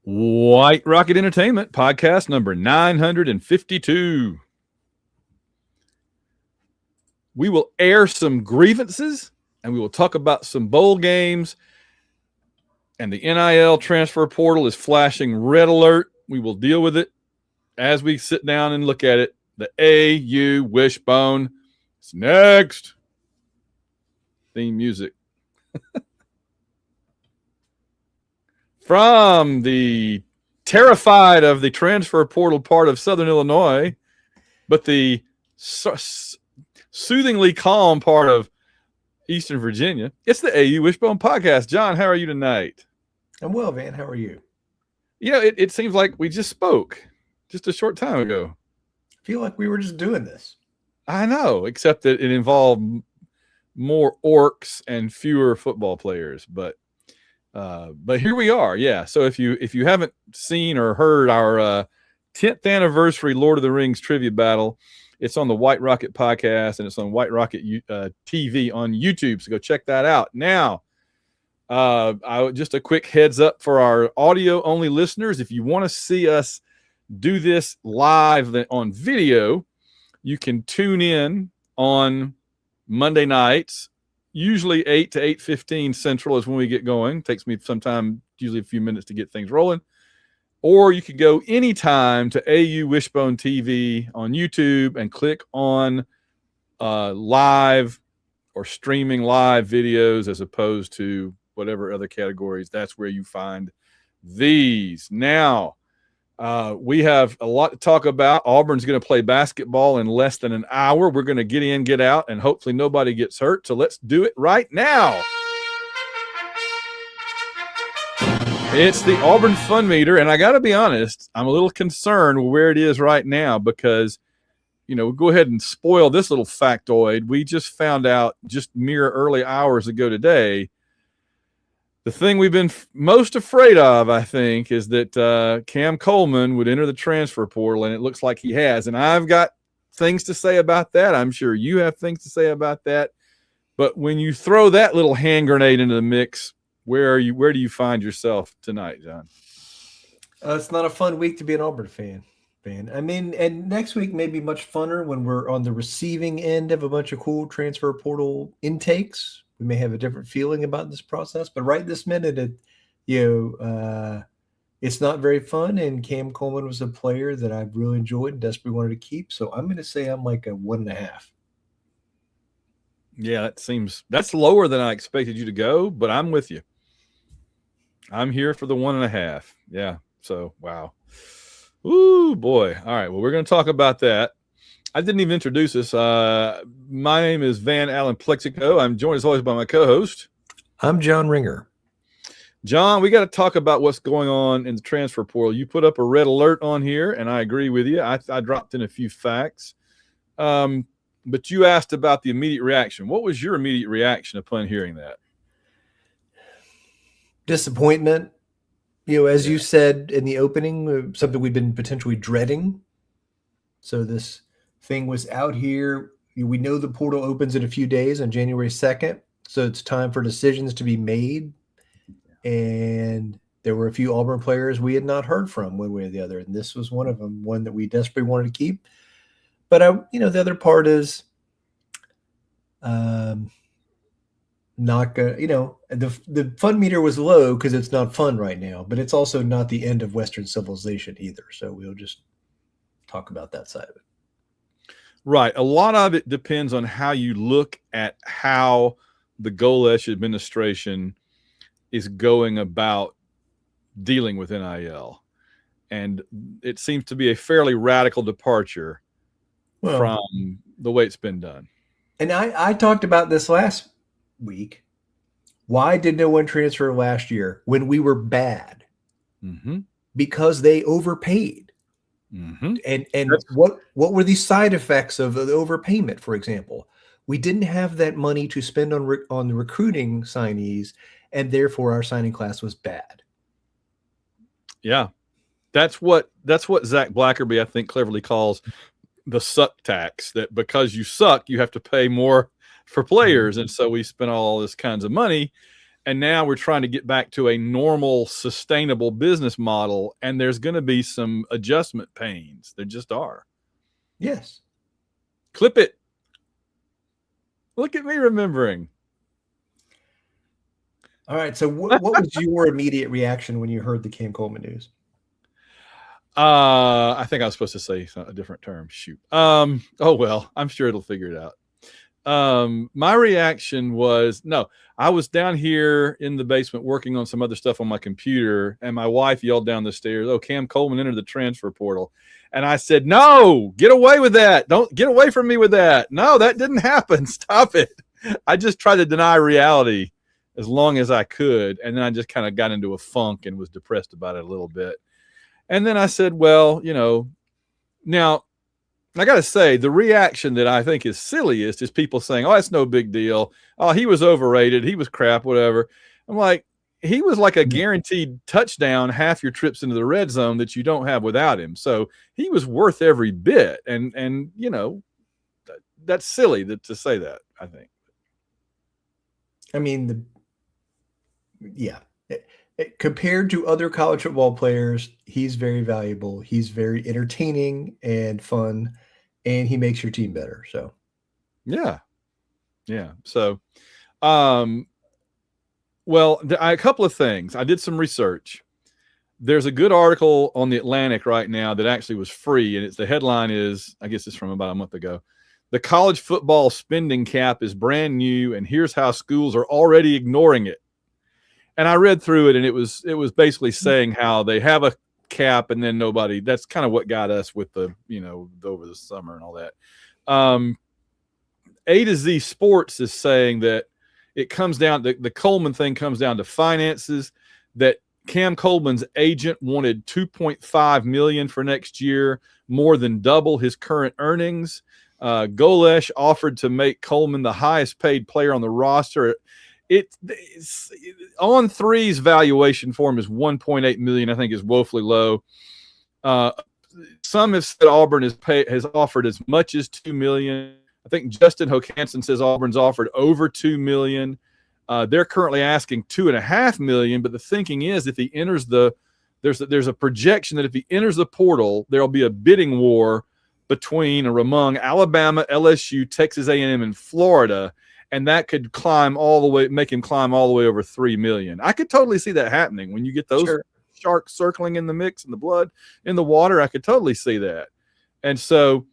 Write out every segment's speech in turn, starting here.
White Rocket Entertainment, podcast number 952. We will air some grievances and we will talk about some bowl games. And the NIL transfer portal is flashing red alert. We will deal with it as we sit down and look at it. The AU Wishbone is next. Theme music. From the terrified of the transfer portal part of Southern Illinois, but the soothingly calm part of Eastern Virginia, it's the AU Wishbone Podcast. John, how are you tonight? I'm well, Van. How are you? You know, it seems like we just spoke just a short time ago. I feel like we were just doing this. I know, except that it involved more orcs and fewer football players, but here we are. Yeah. So if you haven't seen or heard our 10th anniversary Lord of the Rings trivia battle, it's on the White Rocket podcast and it's on White Rocket TV on YouTube. So go check that out. Now, just a quick heads up for our audio only listeners. If you want to see us do this live on video, you can tune in on Monday nights. Usually 8 to 8:15 Central is when we get going. Takes me some time, usually a few minutes to get things rolling. Or you could go anytime to AU Wishbone TV on YouTube and click on live or streaming live videos as opposed to whatever other categories. That's where you find these. Now, we have a lot to talk about. Auburn's going to play basketball in less than an hour. We're going to get in, get out, and hopefully nobody gets hurt. So let's do it right now. It's the Auburn Fun Meter, and I got to be honest, I'm a little concerned where it is right now because, you know, we'll go ahead and spoil this little factoid. We just found out just mere early hours ago today. The thing we've been most afraid of, I think, is that Cam Coleman would enter the transfer portal, and it looks like he has. And I've got things to say about that. I'm sure you have things to say about that. But when you throw that little hand grenade into the mix, where do you find yourself tonight, John? It's not a fun week to be an Auburn fan. I mean, and next week may be much funner when we're on the receiving end of a bunch of cool transfer portal intakes. We may have a different feeling about this process, but right this minute, it's not very fun. And Cam Coleman was a player that I really enjoyed and desperately wanted to keep. So I'm going to say I'm like a 1.5. Yeah, that's lower than I expected you to go, but I'm with you. I'm here for the 1.5. Yeah. So, wow. Ooh, boy. All right. Well, we're going to talk about that. I didn't even introduce us. My name is Van Allen Plexico. I'm joined as always by my co-host. I'm John Ringer. John, we got to talk about what's going on in the transfer portal. You put up a red alert on here, and I agree with you. I dropped in a few facts. But you asked about the immediate reaction. What was your immediate reaction upon hearing that? Disappointment. As you said in the opening, something we've been potentially dreading. So this thing was out here. We know the portal opens in a few days on January 2nd. So it's time for decisions to be made. And there were a few Auburn players we had not heard from one way or the other. And this was one of them, one that we desperately wanted to keep. But, the other part is not going to, the fun meter was low because it's not fun right now. But it's also not the end of Western civilization either. So we'll just talk about that side of it. Right. A lot of it depends on how you look at how the Golesh administration is going about dealing with NIL. And it seems to be a fairly radical departure from the way it's been done. And I talked about this last week. Why did no one transfer last year when we were bad? Mm-hmm. Because they overpaid. Mm-hmm. And what were the side effects of the overpayment, for example? We didn't have that money to spend on the recruiting signees, and therefore our signing class was bad. Yeah. That's what Zach Blackerby, I think, cleverly calls the suck tax, that because you suck, you have to pay more for players. And so we spent all this kinds of money And now we're trying to get back to a normal, sustainable business model. And there's going to be some adjustment pains. There just are. Yes. Clip it. Look at me remembering. All right. So what was your immediate reaction when you heard the Cam Coleman news? I think I was supposed to say a different term. Shoot. Oh well, I'm sure it'll figure it out. My reaction was no. I was down here in the basement working on some other stuff on my computer, and my wife yelled down the stairs, "Oh, Cam Coleman entered the transfer portal." And I said, "No, get away with that. Don't get away from me with that. No, that didn't happen. Stop it." I just tried to deny reality as long as I could. And then I just kind of got into a funk and was depressed about it a little bit. And then I said, well, now I got to say, the reaction that I think is silliest is people saying, "Oh, it's no big deal. Oh, he was overrated. He was crap, whatever." I'm like, he was like a guaranteed touchdown half your trips into the red zone that you don't have without him. So he was worth every bit. And that's silly to say that, I think. I mean, compared to other college football players, he's very valuable. He's very entertaining and fun, and he makes your team better. So, yeah. So, well, a couple of things. I did some research. There's a good article on the Atlantic right now that actually was free, and the headline is, I guess it's from about a month ago. "The college football spending cap is brand new, and here's how schools are already ignoring it." And I read through it, and it was basically saying how they have a cap, and then nobody. That's kind of what got us with the over the summer and all that. A to Z Sports is saying that it comes down, the Coleman thing comes down to finances, that Cam Coleman's agent wanted $2.5 million for next year, more than double his current earnings. Golesh offered to make Coleman the highest paid player on the roster. It's on three's valuation for him is $1.8 million. I think is woefully low. Some have said Auburn has offered as much as $2 million. I think Justin Hokanson says Auburn's offered over $2 million. They're currently asking $2.5 million, but the thinking is if he enters there's a projection that if he enters the portal, there'll be a bidding war between or among Alabama, LSU, Texas A&M, and Florida, and that could make him climb all the way over $3 million. I could totally see that happening when you get those sharks circling in the mix and the blood in the water. I could totally see that. And so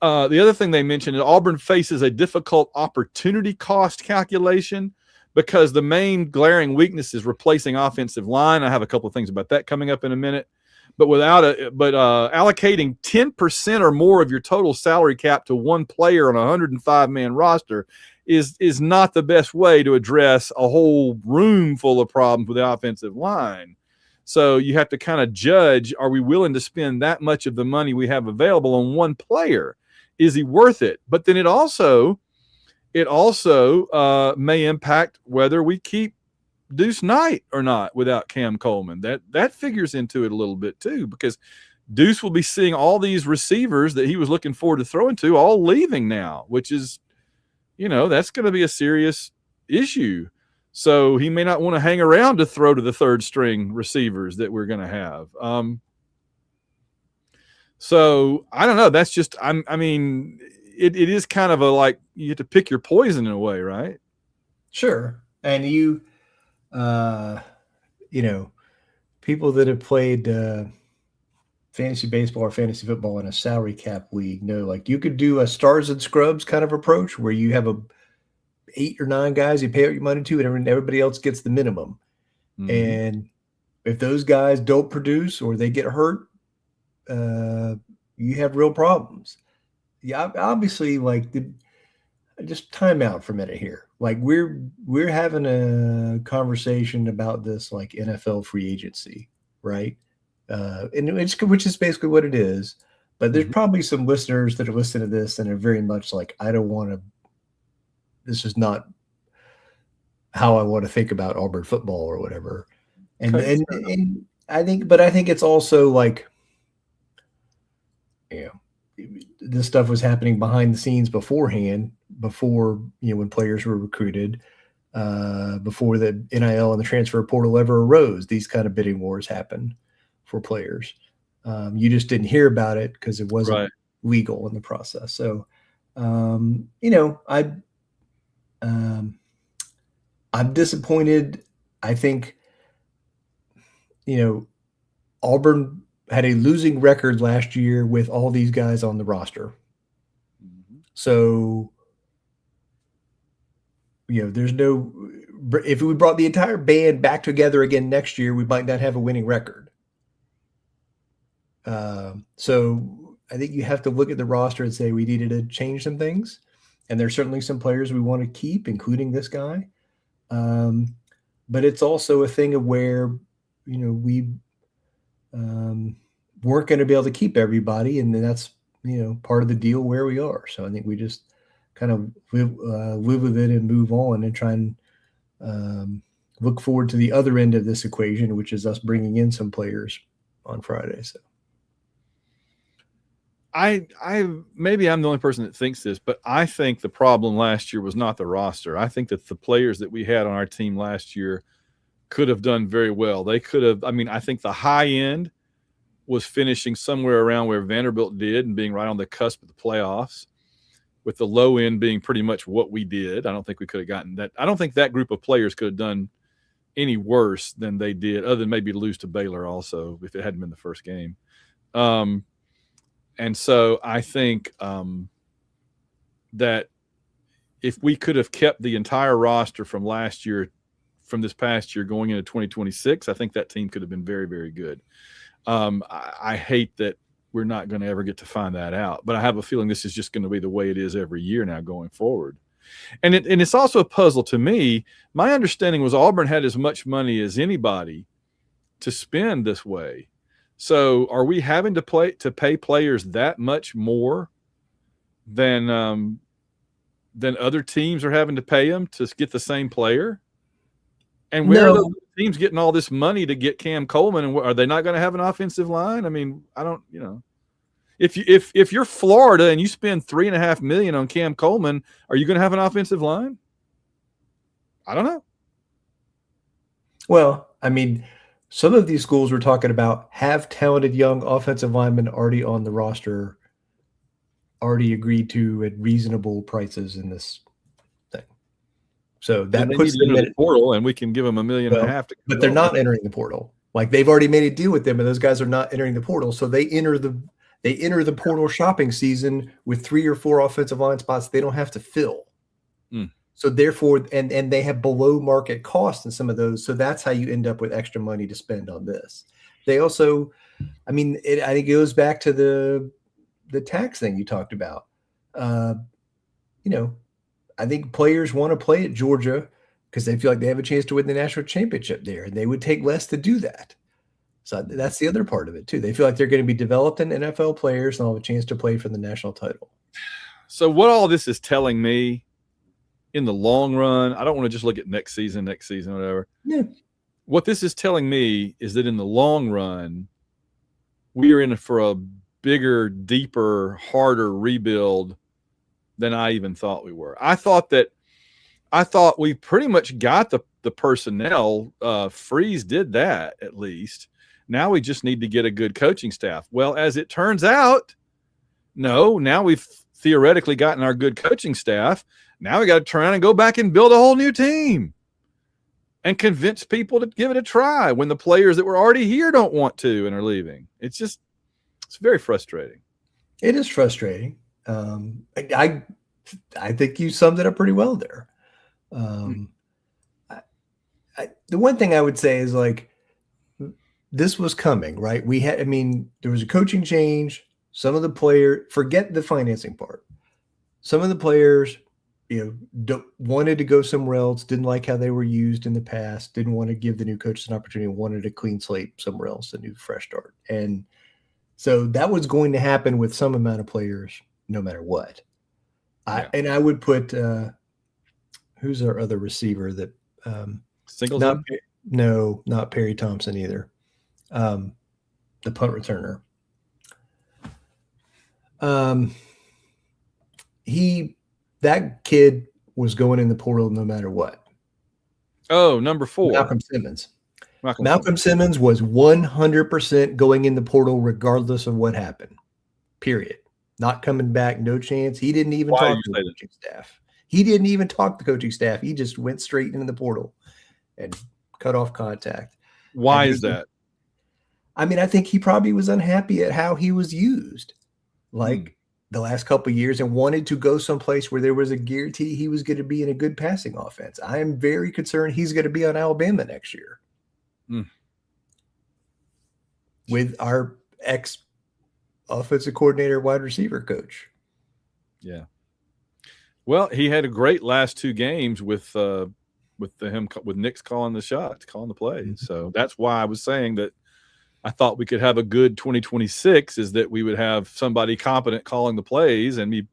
the other thing they mentioned is Auburn faces a difficult opportunity cost calculation because the main glaring weakness is replacing offensive line. I have a couple of things about that coming up in a minute. But allocating 10% or more of your total salary cap to one player on a 105-man roster is not the best way to address a whole room full of problems with the offensive line. So you have to kind of judge, are we willing to spend that much of the money we have available on one player? Is he worth it? But then it also may impact whether we keep Deuce Knight or not without Cam Coleman. That figures into it a little bit too, because Deuce will be seeing all these receivers that he was looking forward to throwing to all leaving now, which is, that's going to be a serious issue. So he may not want to hang around to throw to the third string receivers that we're going to have. So I don't know. That's just, it is kind of like you have to pick your poison in a way, right? Sure. And people that have played fantasy baseball or fantasy football in a salary cap league know, like, you could do a stars and scrubs kind of approach where you have 8 or 9 guys you pay out your money to, and everybody else gets the minimum. Mm-hmm. And if those guys don't produce or they get hurt, you have real problems. Yeah, obviously, just time out for a minute here. Like, we're having a conversation about this, like NFL free agency, right? Which is basically what it is. But there's probably some listeners that are listening to this and are very much like, I don't want to. This is not how I want to think about Auburn football or whatever. And I think it's also like, this stuff was happening behind the scenes beforehand, before, when players were recruited. before the NIL and the transfer portal ever arose. These kind of bidding wars happen for players. You just didn't hear about it because it wasn't legal in the process. So, I'm disappointed. I think, Auburn had a losing record last year with all these guys on the roster. Mm-hmm. So, there's no, if we brought the entire band back together again next year, we might not have a winning record. So I think you have to look at the roster and say we needed to change some things. And there's certainly some players we want to keep, including this guy. But it's also a thing of where, we weren't going to be able to keep everybody. And that's, part of the deal where we are. So I think we just kind of live with it and move on and try and look forward to the other end of this equation, which is us bringing in some players on Friday. So I maybe I'm the only person that thinks this, but I think the problem last year was not the roster. I think that the players that we had on our team last year could have done very well. They could have, I think the high end was finishing somewhere around where Vanderbilt did and being right on the cusp of the playoffs, with the low end being pretty much what we did. I don't think we could have gotten that. I don't think that group of players could have done any worse than they did, other than maybe lose to Baylor also, if it hadn't been the first game. And so I think that if we could have kept the entire roster from last year, from this past year going into 2026, I think that team could have been very, very good. I hate that we're not going to ever get to find that out, but I have a feeling this is just going to be the way it is every year now going forward. And it's also a puzzle to me. My understanding was Auburn had as much money as anybody to spend this way. So are we having to pay players that much more than other teams are having to pay them to get the same player? And where are those teams getting all this money to get Cam Coleman? And are they not going to have an offensive line? I don't, if you're Florida and you spend $3.5 million on Cam Coleman, are you going to have an offensive line? I don't know. Well, some of these schools we're talking about have talented young offensive linemen already on the roster, already agreed to at reasonable prices in this thing. So that puts them in the portal, and we can give them $1.5 million. But they're not entering the portal. Like, they've already made a deal with them, and those guys are not entering the portal. So they enter the portal shopping season with 3 or 4 offensive line spots they don't have to fill. So therefore, and they have below market costs in some of those. So that's how you end up with extra money to spend on this. They also, I think it goes back to the tax thing you talked about. I think players want to play at Georgia because they feel like they have a chance to win the national championship there, and they would take less to do that. So that's the other part of it too. They feel like they're going to be developed in NFL players and they'll have a chance to play for the national title. So what all this is telling me, in the long run, I don't want to just look at next season, whatever. Yeah. What this is telling me is that in the long run, we are in for a bigger, deeper, harder rebuild than I even thought we were. I thought we pretty much got the personnel. Freeze did that, at least. Now we just need to get a good coaching staff. Well, as it turns out, no, now we've theoretically gotten our good coaching staff. Now we got to turn around and go back and build a whole new team and convince people to give it a try when the players that were already here don't want to and are leaving. It's very frustrating. It is frustrating. I think you summed it up pretty well there. The one thing I would say is, like, this was coming, right? There was a coaching change. Some of the players, forget the financing part. Some of the players, wanted to go somewhere else, didn't like how they were used in the past, didn't want to give the new coaches an opportunity, wanted a clean slate somewhere else, a new fresh start. And so that was going to happen with some amount of players, no matter what. Yeah. I would put, who's our other receiver that, Singleton? Not Perry Thompson either. The punt returner. That kid was going in the portal no matter what. Oh, number 4. Malcolm Simmons. Malcolm Malcolm Simmons. Simmons was 100% going in the portal regardless of what happened. Period. Not coming back, no chance. He didn't even Why do talk you to the say that? coaching staff. He didn't even talk to the coaching staff. He just went straight into the portal and cut off contact. Why is that? I mean, I think he probably was unhappy at how he was used, Hmm. the last couple of years, and wanted to go someplace where there was a guarantee he was going to be in a good passing offense. I am very concerned he's going to be on Alabama next year with our ex offensive coordinator, wide receiver coach. Yeah. Well, he had a great last 2 games with Nick's calling the shots, calling the plays. So that's why I was saying that I thought we could have a good 2026 is that we would have somebody competent calling the plays and be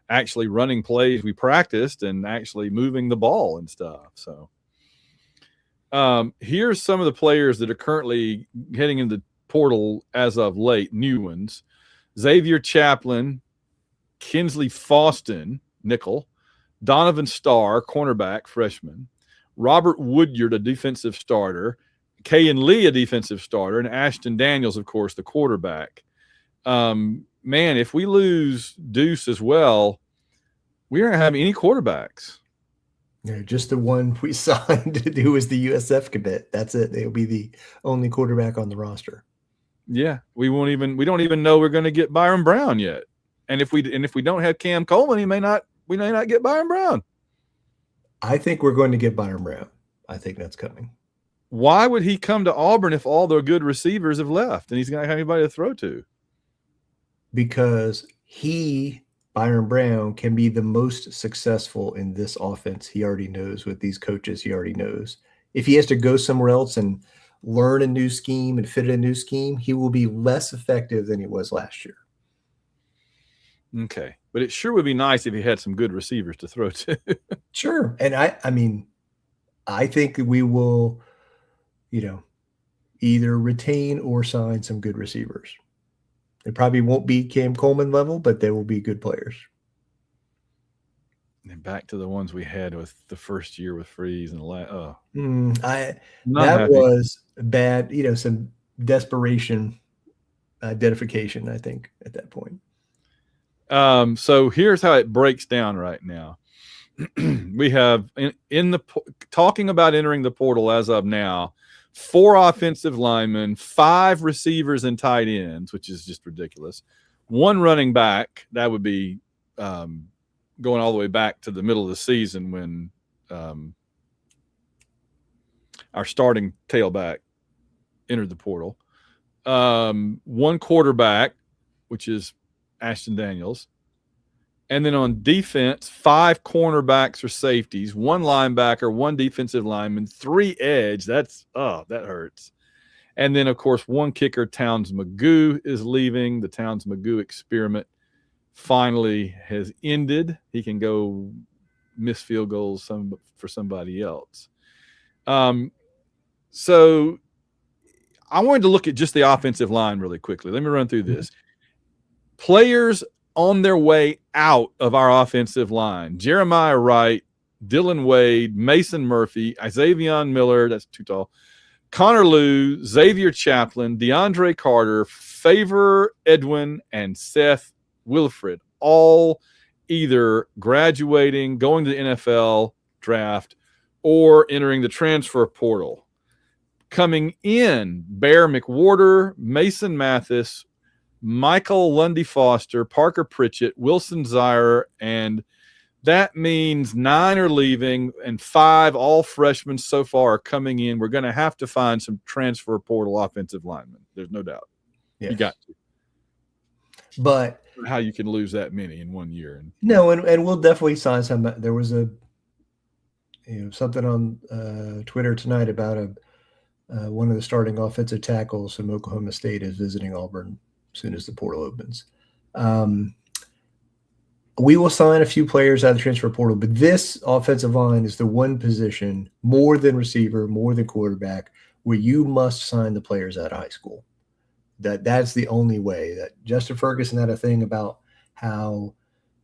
actually running plays we practiced and actually moving the ball and stuff. So here's some of the players that are currently heading into the portal as of late, new ones. Xavier Chaplin, Kinsley Faustin, nickel, Donovan Starr, cornerback, freshman, Robert Woodyard, a defensive starter, Kayan Lee, a defensive starter, and Ashton Daniels, of course, the quarterback. Man, if we lose Deuce as well, we don't have any quarterbacks. Yeah, just the one we signed who was the USF commit. That's it. They'll be the only quarterback on the roster. Yeah, we don't even know we're going to get Byron Brown yet. And if we don't have Cam Coleman, we may not get Byron Brown. I think we're going to get Byron Brown. I think that's coming. Why would he come to Auburn if all the good receivers have left and he's going to have anybody to throw to? Because Byron Brown, can be the most successful in this offense. He already knows with these coaches. He already knows. If he has to go somewhere else and learn a new scheme and fit a new scheme, he will be less effective than he was last year. Okay. But it sure would be nice if he had some good receivers to throw to. Sure. And I think we will, either retain or sign some good receivers. They probably won't be Cam Coleman level, but they will be good players. And back to the ones we had with the first year with Freeze and that was bad. Some desperation, identification. I think at that point. So here's how it breaks down right now. We have talking about entering the portal as of now, 4 offensive linemen, 5 receivers and tight ends, which is just ridiculous. 1 running back. That would be going all the way back to the middle of the season when our starting tailback entered the portal. 1 quarterback, which is Ashton Daniels. And then on defense, 5 cornerbacks or safeties, 1 linebacker, 1 defensive lineman, 3 edge. That hurts. And then, of course, 1 kicker, Towns Magoo, is leaving. The Towns Magoo experiment finally has ended. He can go miss field goals for somebody else. So I wanted to look at just the offensive line really quickly. Let me run through this. Players on their way out of our offensive line: Jeremiah Wright, Dylan Wade, Mason Murphy, Xavier Miller, that's too tall, Connor Liu, Xavier Chaplin, DeAndre Carter, Favor Edwin, and Seth Wilfred, all either graduating, going to the NFL draft, or entering the transfer portal. Coming in, Bear McWhorter, Mason Mathis, Michael Lundy Foster, Parker Pritchett, Wilson Zaire, and that means 9 are leaving and 5, all freshmen so far, are coming in. We're going to have to find some transfer portal offensive linemen. There's no doubt. Yes. You got to. But how you can lose that many in 1 year? No, and we'll definitely sign some. There was something on Twitter tonight about one of the starting offensive tackles from Oklahoma State is visiting Auburn as soon as the portal opens. We will sign a few players out of the transfer portal, but this offensive line is the one position, more than receiver, more than quarterback, where you must sign the players out of high school. That's the only way. That Justin Ferguson had a thing about how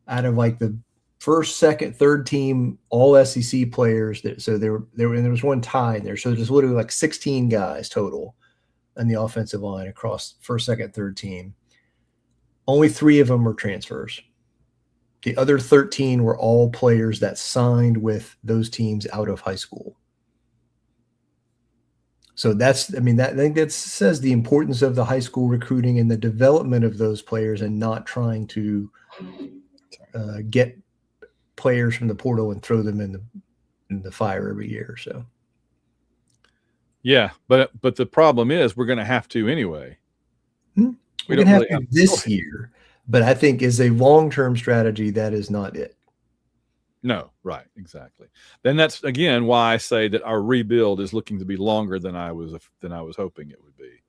out of like the first, second, third team, all SEC players. So there was one tie in there. So there's literally like 16 guys total on the offensive line across first, second, third team. Only 3 of them were transfers. The other 13 were all players that signed with those teams out of high school. So I think that says the importance of the high school recruiting and the development of those players, and not trying to get players from the portal and throw them in the fire every year. So, yeah, but the problem is we're going to have to anyway. We're going to have to this year, but I think as a long-term strategy, that is not it. No, right, exactly. Then that's again why I say that our rebuild is looking to be longer than I was hoping it would be.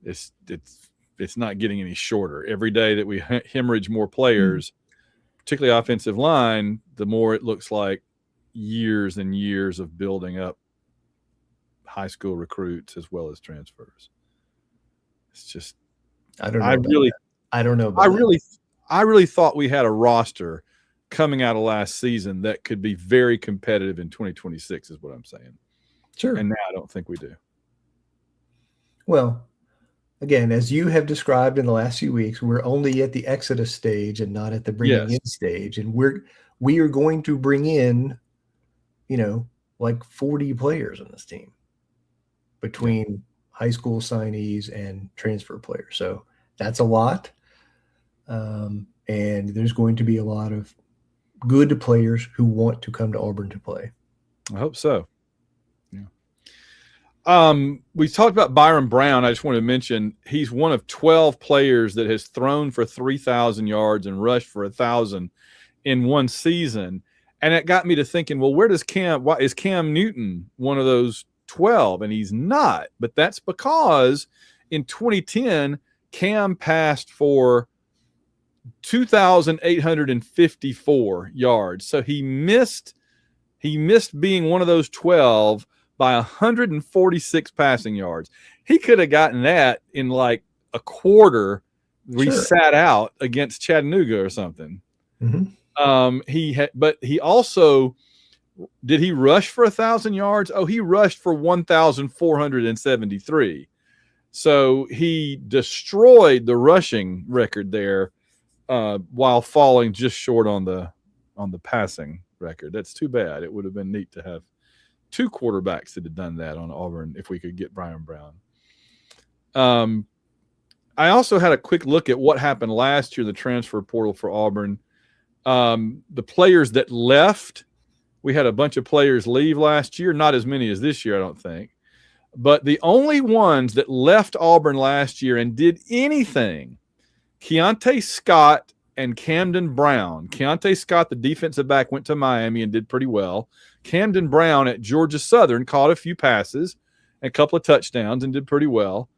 It's not getting any shorter. Every day that we hemorrhage more players, particularly offensive line, the more it looks like years and years of building up high school recruits as well as transfers. It's just I really thought we had a roster coming out of last season that could be very competitive in 2026 is what I'm saying. Sure. And now I don't think we do. Well, again, as you have described in the last few weeks, we're only at the exodus stage and not at the bringing in stage. And we are going to bring in, like 40 players on this team between high school signees and transfer players. So that's a lot. And there's going to be a lot of good players who want to come to Auburn to play. I hope so. Yeah. We talked about Byron Brown. I just want to mention he's one of 12 players that has thrown for 3,000 yards and rushed for 1,000 in one season. And it got me to thinking, well, why is Cam Newton one of those 12? And he's not. But that's because in 2010, Cam passed for 2,854 yards. So he missed being one of those 12 by 146 passing yards. He could have gotten that in like a quarter. We sat out against Chattanooga or something. Mm-hmm. But he also, did he rush for 1,000 yards? Oh, he rushed for 1,473. So he destroyed the rushing record there. While falling just short on the passing record. That's too bad. It would have been neat to have 2 quarterbacks that had done that on Auburn if we could get Byron Brown. I also had a quick look at what happened last year, the transfer portal for Auburn. The players that left, we had a bunch of players leave last year, not as many as this year, I don't think. But the only ones that left Auburn last year and did anything, Keontae Scott and Camden Brown. Keontae Scott, the defensive back, went to Miami and did pretty well. Camden Brown at Georgia Southern caught a few passes, a couple of touchdowns, and did pretty well.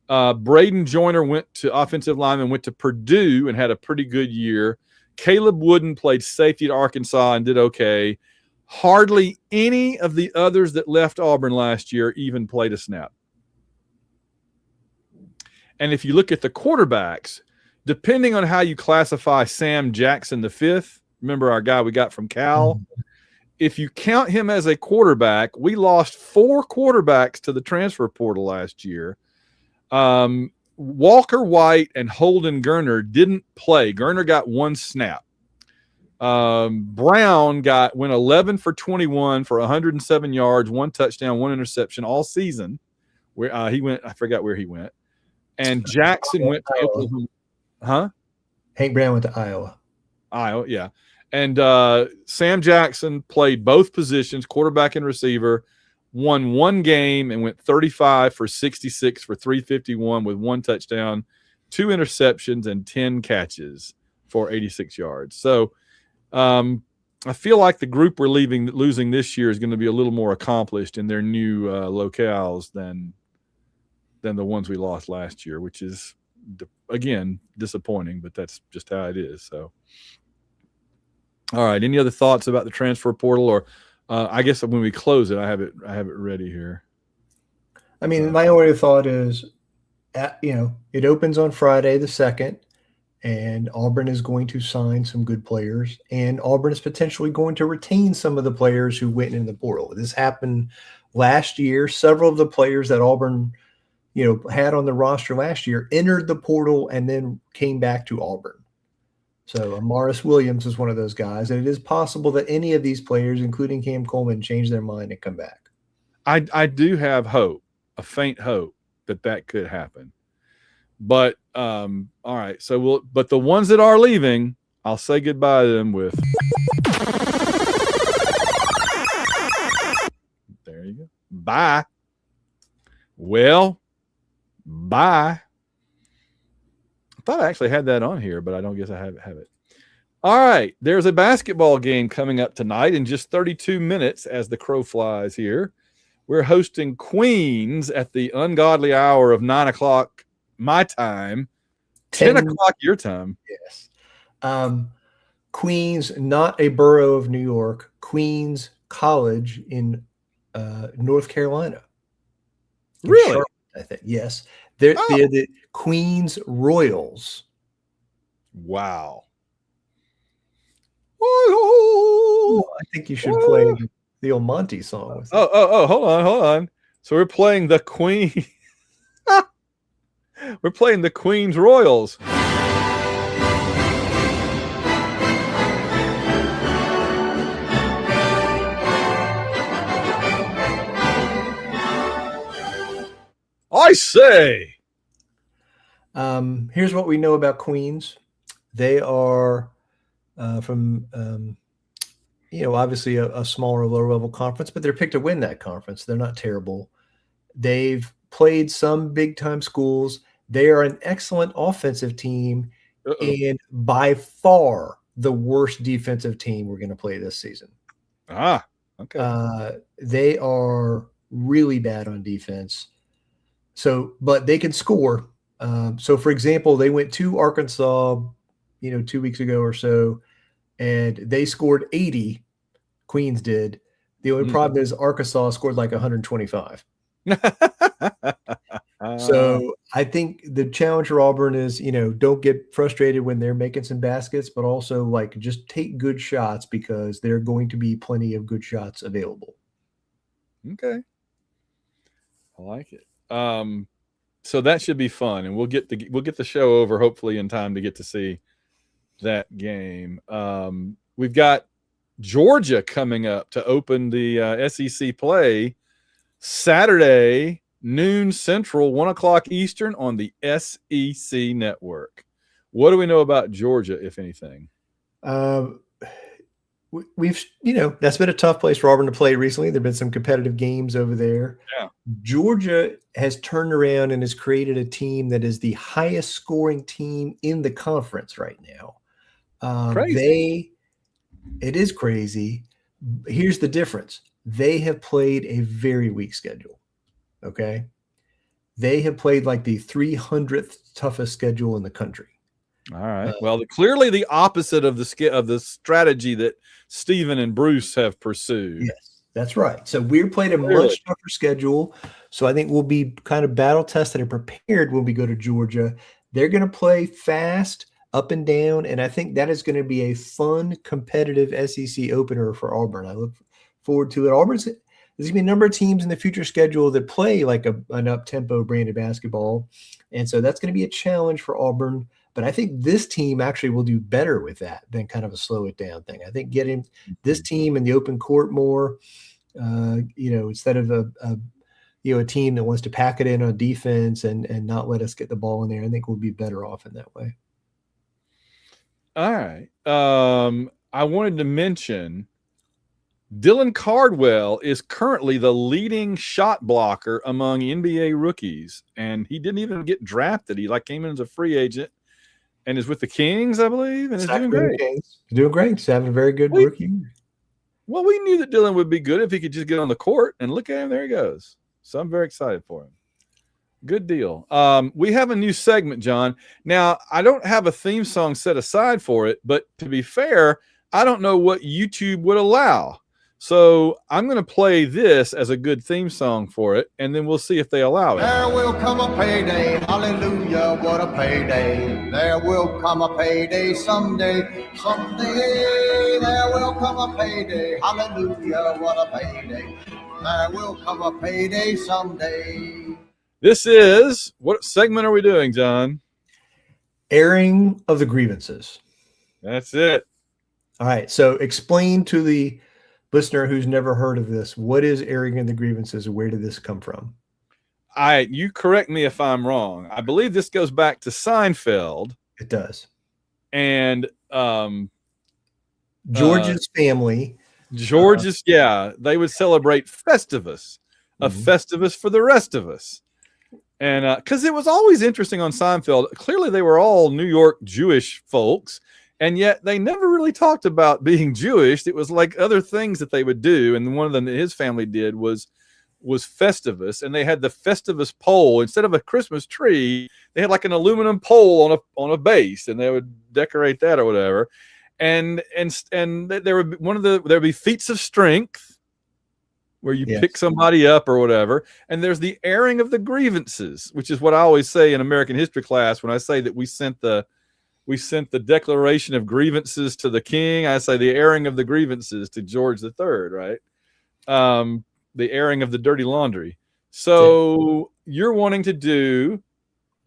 Braden Joyner went to offensive lineman, went to Purdue and had a pretty good year. Caleb Wooden played safety at Arkansas and did okay. Hardly any of the others that left Auburn last year even played a snap. And if you look at the quarterbacks, depending on how you classify Sam Jackson V, remember our guy we got from Cal, if you count him as a quarterback, we lost 4 quarterbacks to the transfer portal last year. Walker White and Holden Gerner didn't play. Gerner got 1 snap. Brown went 11 for 21 for 107 yards, 1 touchdown, 1 interception all season. Where he went, I forgot where he went. And Jackson went to Oklahoma. Huh? Hank Brown went to Iowa. Iowa, yeah. And Sam Jackson played both positions, quarterback and receiver, won 1 game and went 35 for 66 for 351 with 1 touchdown, 2 interceptions, and 10 catches for 86 yards. So I feel like the group we're losing this year is going to be a little more accomplished in their new locales than the ones we lost last year, which is, again, disappointing, but that's just how it is. So, all right. Any other thoughts about the transfer portal, or I guess when we close it, I have it ready here. I mean, my only thought is, it opens on Friday the 2nd. and Auburn is going to sign some good players, and Auburn is potentially going to retain some of the players who went in the portal. This happened last year. Several of the players that Auburn, had on the roster last year entered the portal and then came back to Auburn. So Amaris Williams is one of those guys, and it is possible that any of these players, including Cam Coleman, change their mind and come back. I do have hope, a faint hope that could happen. But all right, so but the ones that are leaving, I'll say goodbye to them with there you go. Bye. Well, bye. I thought I actually had that on here, but I don't guess I have it. All right, there's a basketball game coming up tonight in just 32 minutes as the crow flies here. We're hosting Queens at the ungodly hour of 9 o'clock my time, 10 o'clock your time. Yes. Queens, not a borough of New York, Queens College in North Carolina. Really? Charlotte, I think. Yes. They're the Queens Royals. Wow. I think you should play the old Monty song. With hold on. So we're playing the Queen. We're playing the Queens Royals. I say. Here's what we know about Queens. They are from, obviously a smaller, lower-level conference, but they're picked to win that conference. They're not terrible. They've played some big-time schools. They are an excellent offensive team and by far the worst defensive team we're going to play this season. Okay. They are really bad on defense. So, but they can score. So, for example, they went to Arkansas, 2 weeks ago or so, and they scored 80. Queens did. The only problem is Arkansas scored like 125. So I think the challenge for Auburn is, don't get frustrated when they're making some baskets, but also just take good shots because there are going to be plenty of good shots available. Okay. I like it. So that should be fun, and we'll get the show over hopefully in time to get to see that game. We've got Georgia coming up to open the SEC play Saturday, noon Central, 1 o'clock Eastern on the SEC Network. What do we know about Georgia, if anything? We've, that's been a tough place for Auburn to play recently. There have been some competitive games over there. Yeah. Georgia has turned around and has created a team that is the highest scoring team in the conference right now. Crazy. It is crazy. Here's the difference. They have played a very weak schedule. Okay. They have played like the 300th toughest schedule in the country. All right. Well, clearly the opposite of the strategy that Stephen and Bruce have pursued. Yes, that's right. So we're playing a much tougher schedule. So I think we'll be kind of battle tested and prepared when we go to Georgia. They're going to play fast, up and down, and I think that is going to be a fun, competitive SEC opener for Auburn. I look forward to it. There's going to be a number of teams in the future schedule that play like an up-tempo brand of basketball, and so that's going to be a challenge for Auburn. But I think this team actually will do better with that than kind of a slow it down thing. I think getting this team in the open court more, instead of a team that wants to pack it in on defense and not let us get the ball in there, I think we'll be better off in that way. All right. I wanted to mention Dylan Cardwell is currently the leading shot blocker among NBA rookies, and he didn't even get drafted. He came in as a free agent. And is with the Kings, I believe, and is doing great. He's doing great. He's having a very good rookie year. Well, we knew that Dylan would be good if he could just get on the court, and look at him. There he goes. So I'm very excited for him. Good deal. We have a new segment, John. Now, I don't have a theme song set aside for it, but to be fair, I don't know what YouTube would allow. So I'm going to play this as a good theme song for it, and then we'll see if they allow it. There will come a payday, hallelujah, what a payday. There will come a payday someday, someday. There will come a payday, hallelujah, what a payday. There will come a payday someday. This is, what segment are we doing, John? Airing of the grievances. That's it. All right. So explain to the listener who's never heard of this, what is airing of the grievances and where did this come from? You correct me if I'm wrong. I believe this goes back to Seinfeld. It does. And George's family. George's, they would celebrate Festivus, a Festivus for the rest of us. And because it was always interesting on Seinfeld, clearly they were all New York Jewish folks, and yet they never really talked about being Jewish. It was like other things that they would do, and one of them that his family did was Festivus, and they had the Festivus pole. Instead of a Christmas tree, they had like an aluminum pole on a base, and they would decorate that or whatever. And there would be feats of strength, where you pick somebody up or whatever. And there's the airing of the grievances, which is what I always say in American history class. When I say that we sent the Declaration of Grievances to the king, I say the airing of the grievances to George III, right? The airing of the dirty laundry. So you're wanting to do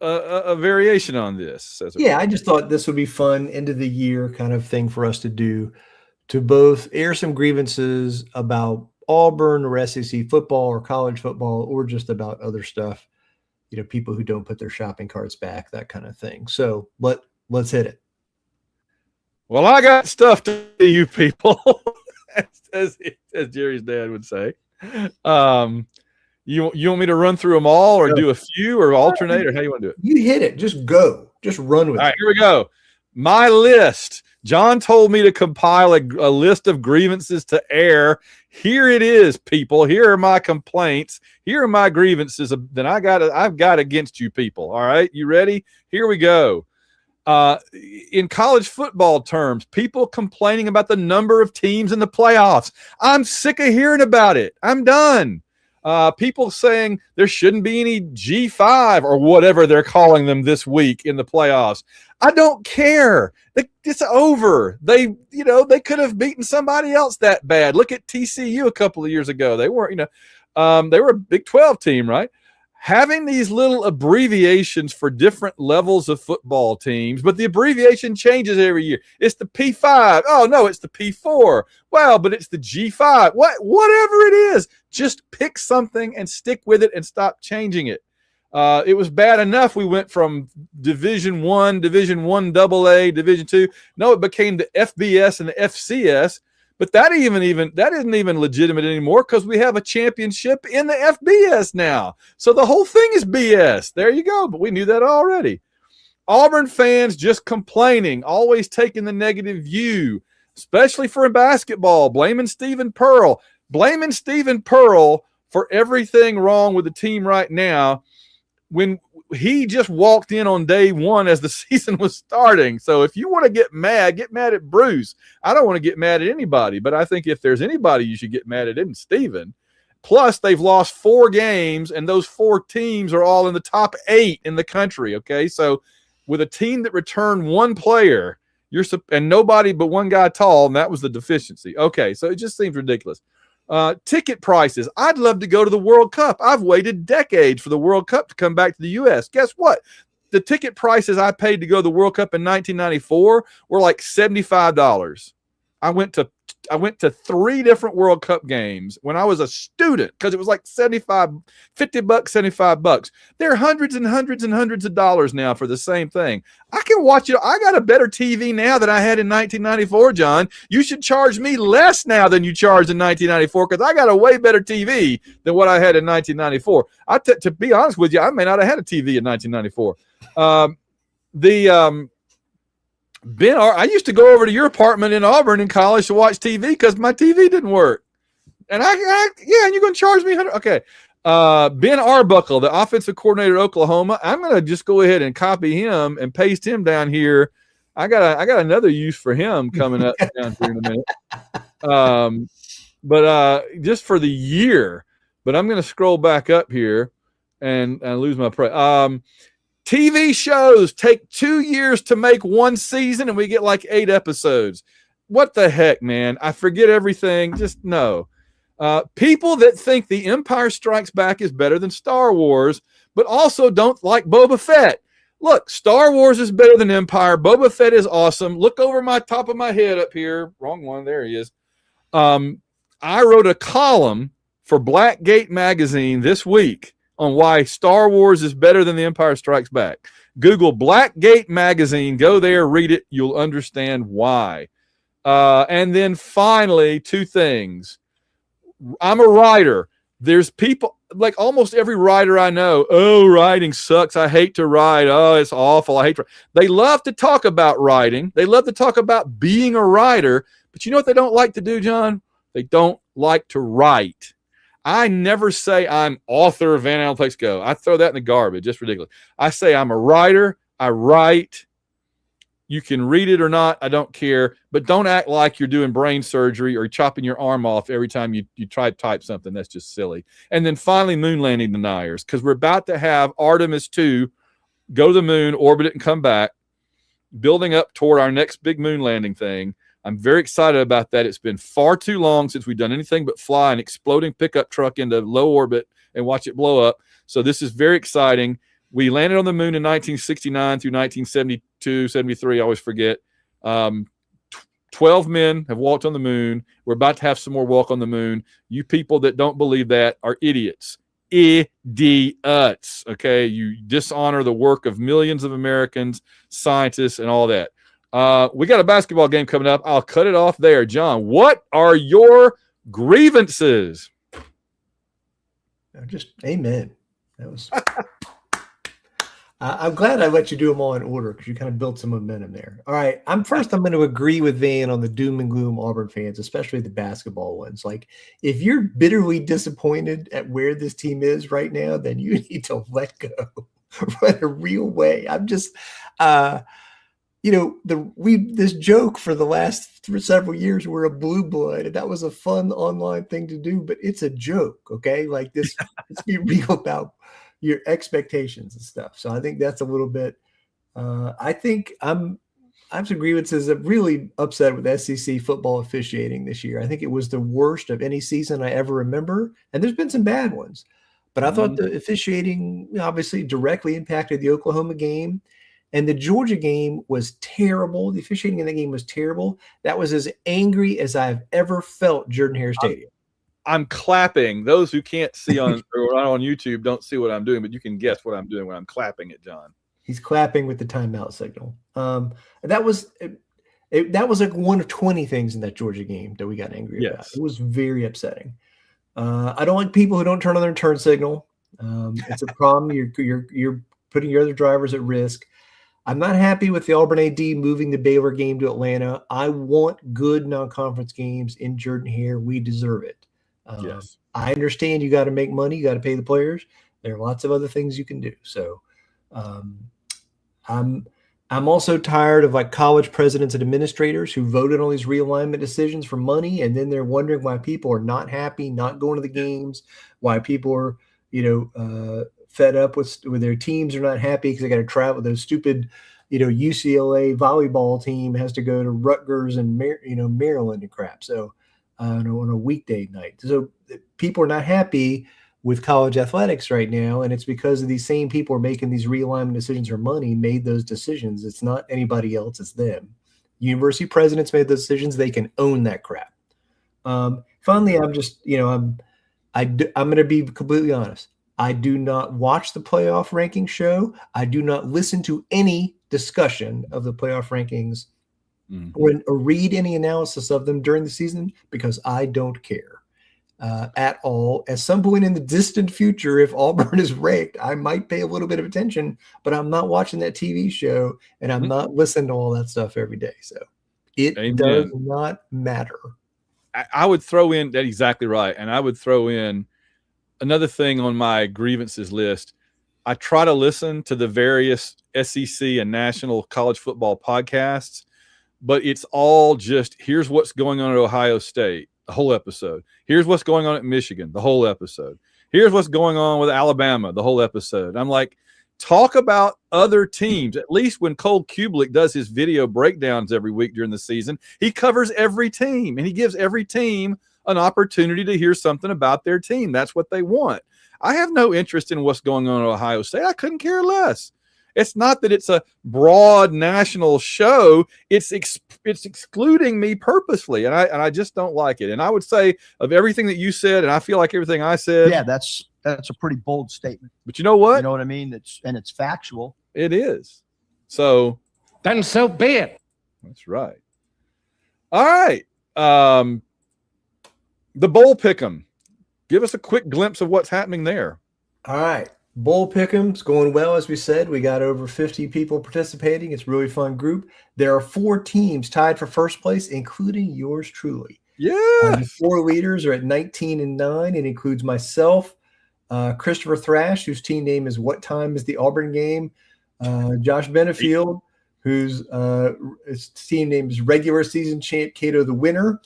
a variation on this. I just thought this would be fun, end of the year kind of thing for us to do, to both air some grievances about Auburn or SEC football or college football, or just about other stuff, people who don't put their shopping carts back, that kind of thing. So let's hit it. Well, I got stuff to you people, as Jerry's dad would say. You want me to run through them all, or do a few, or alternate, or how you want to do it? You hit it. Just go. Just run with it. All right, here we go. My list. John told me to compile a list of grievances to air. Here it is, people. Here are my complaints. Here are my grievances that I've got against you people. All right, you ready? Here we go. In college football terms, people complaining about the number of teams in the playoffs. I'm sick of hearing about it. I'm done. People saying there shouldn't be any G5 or whatever they're calling them this week in the playoffs. I don't care. It's over. They could have beaten somebody else that bad. Look at TCU a couple of years ago. They weren't, they were a Big 12 team, right? Having these little abbreviations for different levels of football teams, but the abbreviation changes every year. It's the P5. Oh, no, it's the P4. Well, but it's the G5. Whatever it is, just pick something and stick with it and stop changing it. It was bad enough we went from Division I, Division I AA, Division II. No, it became the FBS and the FCS. But that isn't even legitimate anymore, because we have a championship in the FBS now. So the whole thing is BS. There you go. But we knew that already. Auburn fans just complaining, always taking the negative view, especially for basketball, blaming Stephen Pearl. Blaming Stephen Pearl for everything wrong with the team right now, when he just walked in on day one as the season was starting. So if you want to get mad at Bruce. I don't want to get mad at anybody, but I think if there's anybody you should get mad at, it's Stephen. Plus, they've lost 4 games, and those 4 teams are all in the top 8 in the country, okay? So with a team that returned 1 player, and nobody but one guy tall, and that was the deficiency. Okay, so it just seems ridiculous. Ticket prices. I'd love to go to the World Cup. I've waited decades for the World Cup to come back to the U.S. Guess what? The ticket prices I paid to go to the World Cup in 1994 were like $75. I went to 3 different World Cup games when I was a student, because it was like $50, $75. They're hundreds and hundreds and hundreds of dollars now for the same thing. I can watch it. I got a better TV now than I had in 1994, John. You should charge me less now than you charged in 1994, because I got a way better TV than what I had in 1994. To be honest with you, I may not have had a TV in 1994. I used to go over to your apartment in Auburn in college to watch TV because my TV didn't work. And and you're going to charge me $100. Okay. Ben Arbuckle, the offensive coordinator at Oklahoma. I'm going to just go ahead and copy him and paste him down here. I got another use for him coming up down here in a minute. but just for the year. But I'm going to scroll back up here and lose my prey. TV shows take 2 years to make one season, and we get like 8 episodes. What the heck, man? I forget everything. Just no. People that think The Empire Strikes Back is better than Star Wars, but also don't like Boba Fett. Look, Star Wars is better than Empire. Boba Fett is awesome. Look over my top of my head up here. Wrong one. There he is. I wrote a column for Blackgate magazine this week on why Star Wars is better than The Empire Strikes Back. Google Blackgate magazine. Go there, read it. You'll understand why. And then finally, 2 things. I'm a writer. There's people, like almost every writer I know, oh, writing sucks. I hate to write. Oh, it's awful. I hate to. They love to talk about writing. They love to talk about being a writer. But you know what they don't like to do, John? They don't like to write. I never say I'm author of Van Allen Place Go. I throw that in the garbage. It's ridiculous. I say I'm a writer. I write. You can read it or not. I don't care. But don't act like you're doing brain surgery or chopping your arm off every time you try to type something. That's just silly. And then finally, moon landing deniers, because we're about to have Artemis 2 go to the moon, orbit it, and come back, building up toward our next big moon landing thing. I'm very excited about that. It's been far too long since we've done anything but fly an exploding pickup truck into low orbit and watch it blow up. So this is very exciting. We landed on the moon in 1969 through 1972, 73. I always forget. 12 men have walked on the moon. We're about to have some more walk on the moon. You people that don't believe that are idiots. Idiots. Okay. You dishonor the work of millions of Americans, scientists, and all that. We got a basketball game coming up. I'll cut it off there. John, what are your grievances? Just amen. That was. I'm glad I let you do them all in order because you kind of built some momentum there. All right. I'm going to agree with Van on the doom and gloom Auburn fans, especially the basketball ones. Like, if you're bitterly disappointed at where this team is right now, then you need to let go, run a real way. I'm just, this joke for the last several years, we're a blue blood, and that was a fun online thing to do, but it's a joke. Okay. Like this, let's be real about your expectations and stuff. So I think that's a little bit, I think I'm some grievances. I'm really upset with SEC football officiating this year. I think it was the worst of any season I ever remember. And there's been some bad ones, but I thought the officiating obviously directly impacted the Oklahoma game, and the Georgia game was terrible. The officiating in the game was terrible. That was as angry as I've ever felt Jordan-Hare Stadium. I'm clapping. Those who can't see on or not on YouTube don't see what I'm doing, but you can guess what I'm doing when I'm clapping it, John. He's clapping with the timeout signal. That was like one of 20 things in that Georgia game that we got angry about. It was very upsetting. I don't like people who don't turn on their turn signal. It's a problem. You're putting your other drivers at risk. I'm not happy with the Auburn AD moving the Baylor game to Atlanta. I want good non-conference games in Jordan-Hare. We deserve it. I understand you got to make money. You got to pay the players. There are lots of other things you can do. So I'm also tired of like college presidents and administrators who voted on these realignment decisions for money, and then they're wondering why people are not happy, not going to the games, why people are, fed up with their teams are not happy because they got to travel. Those stupid, UCLA volleyball team has to go to Rutgers and Maryland and crap. So on a weekday night. So people are not happy with college athletics right now, and it's because of these same people are making these realignment decisions for money, made those decisions. It's not anybody else, it's them. University presidents made those decisions. They can own that crap. Finally, I'm just, I'm going to be completely honest. I do not watch the playoff ranking show. I do not listen to any discussion of the playoff rankings or read any analysis of them during the season because I don't care at all. At some point in the distant future, if Auburn is ranked, I might pay a little bit of attention, but I'm not watching that TV show and I'm not listening to all that stuff every day. So it does not matter. I would throw in that exactly right. And I would throw in another thing on my grievances list. I try to listen to the various SEC and national college football podcasts, but it's all just, here's what's going on at Ohio State. the whole episode. Here's what's going on at Michigan, the whole episode. Here's what's going on with Alabama, the whole episode. I'm like, talk about other teams. At least when Cole Kublik does his video breakdowns every week during the season, he covers every team, and he gives every team an opportunity to hear something about their team. That's what they want. I have no interest in what's going on at Ohio State. I couldn't care less. It's not that it's a broad national show. It's excluding me purposely, and I just don't like it. And I would say, of everything that you said, and I feel like everything I said, yeah, that's a pretty bold statement. But you know what? You know what I mean? It's factual. It is. So then so be it. That's right. All right. The bowl pick'em. Give us a quick glimpse of what's happening there. All right. Bowl pick'em's going well, as we said. We got over 50 people participating. It's a really fun group. There are 4 teams tied for first place, including yours truly. Yeah. The 4 leaders are at 19 and 9. It includes myself, Christopher Thrash, whose team name is What Time is the Auburn Game? Josh Benefield, whose his team name is Regular Season Champ Cato the Winner.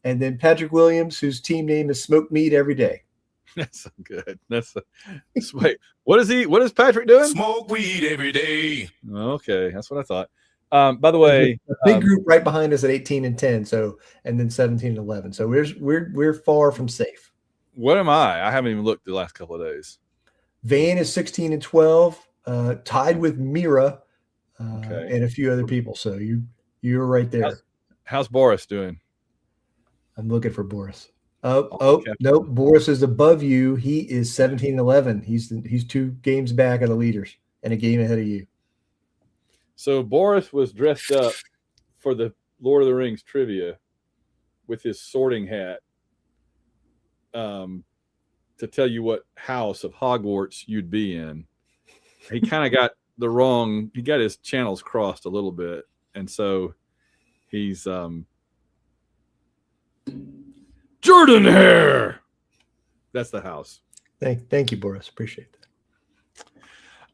And then Patrick Williams, whose team name is Smoked Meat Every Day. That's so good. Wait, what is Patrick doing? Smoke weed every day. Okay, that's what I thought. By the way, a big group right behind us at 18 and 10. So, and then 17 and 11. So we're far from safe. What am I? I haven't even looked the last couple of days. Van is 16 and 12, tied with Mira and a few other people. So you're right there. How's Boris doing? I'm looking for Boris. No, Boris is above you. He is 17 and 11. He's 2 games back of the leaders and a game ahead of you. So Boris was dressed up for the Lord of the Rings trivia with his sorting hat to tell you what house of Hogwarts you'd be in. He kind of got he got his channels crossed a little bit. And so he's Jordan hair. That's the house. Thank you, Boris. Appreciate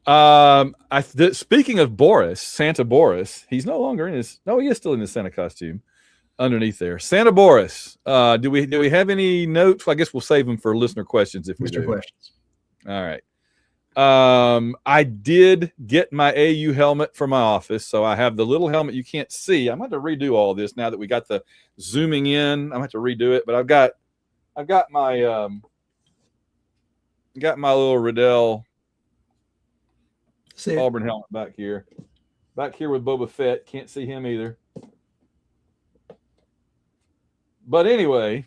that. Speaking of Boris, Santa Boris, he's no longer in his. No, he is still in his Santa costume underneath there. Santa Boris. Do we have any notes? Well, I guess we'll save them for listener questions if we do. Questions. All right. I did get my AU helmet for my office, so I have the little helmet you can't see. I'm going to redo all this now that we got the zooming in. I'm going to have to redo it, but I've got my little Riddell Auburn helmet back here with Boba Fett. Can't see him either. But anyway,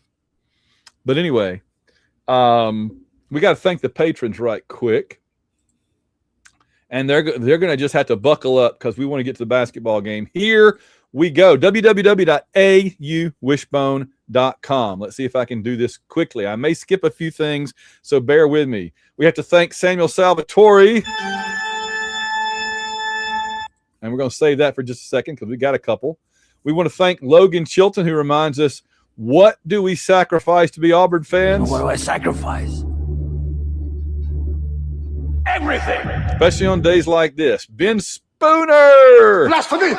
we got to thank the patrons right quick. And they're going to just have to buckle up because we want to get to the basketball game. Here we go. www.auwishbone.com. Let's see if I can do this quickly. I may skip a few things, so bear with me. We have to thank Samuel Salvatore. And we're going to save that for just a second because we got a couple. We want to thank Logan Chilton, who reminds us, what do we sacrifice to be Auburn fans? What do I sacrifice? Everything. Especially on days like this. Ben Spooner. Blasphemy.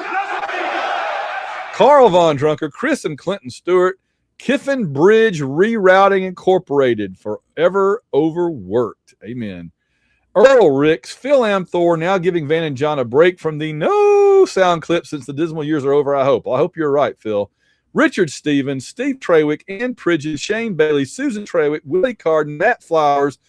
Carl Von Drunker, Chris and Clinton Stewart, Kiffin Bridge Rerouting Incorporated, forever overworked. Amen. Earl Ricks, Phil Amthor, now giving Van and John a break from the no sound clip since the dismal years are over, I hope. Well, I hope you're right, Phil. Richard Stevens, Steve Trawick, Ann Pridges, Shane Bailey, Susan Trawick, Willie Carden, Matt Flowers,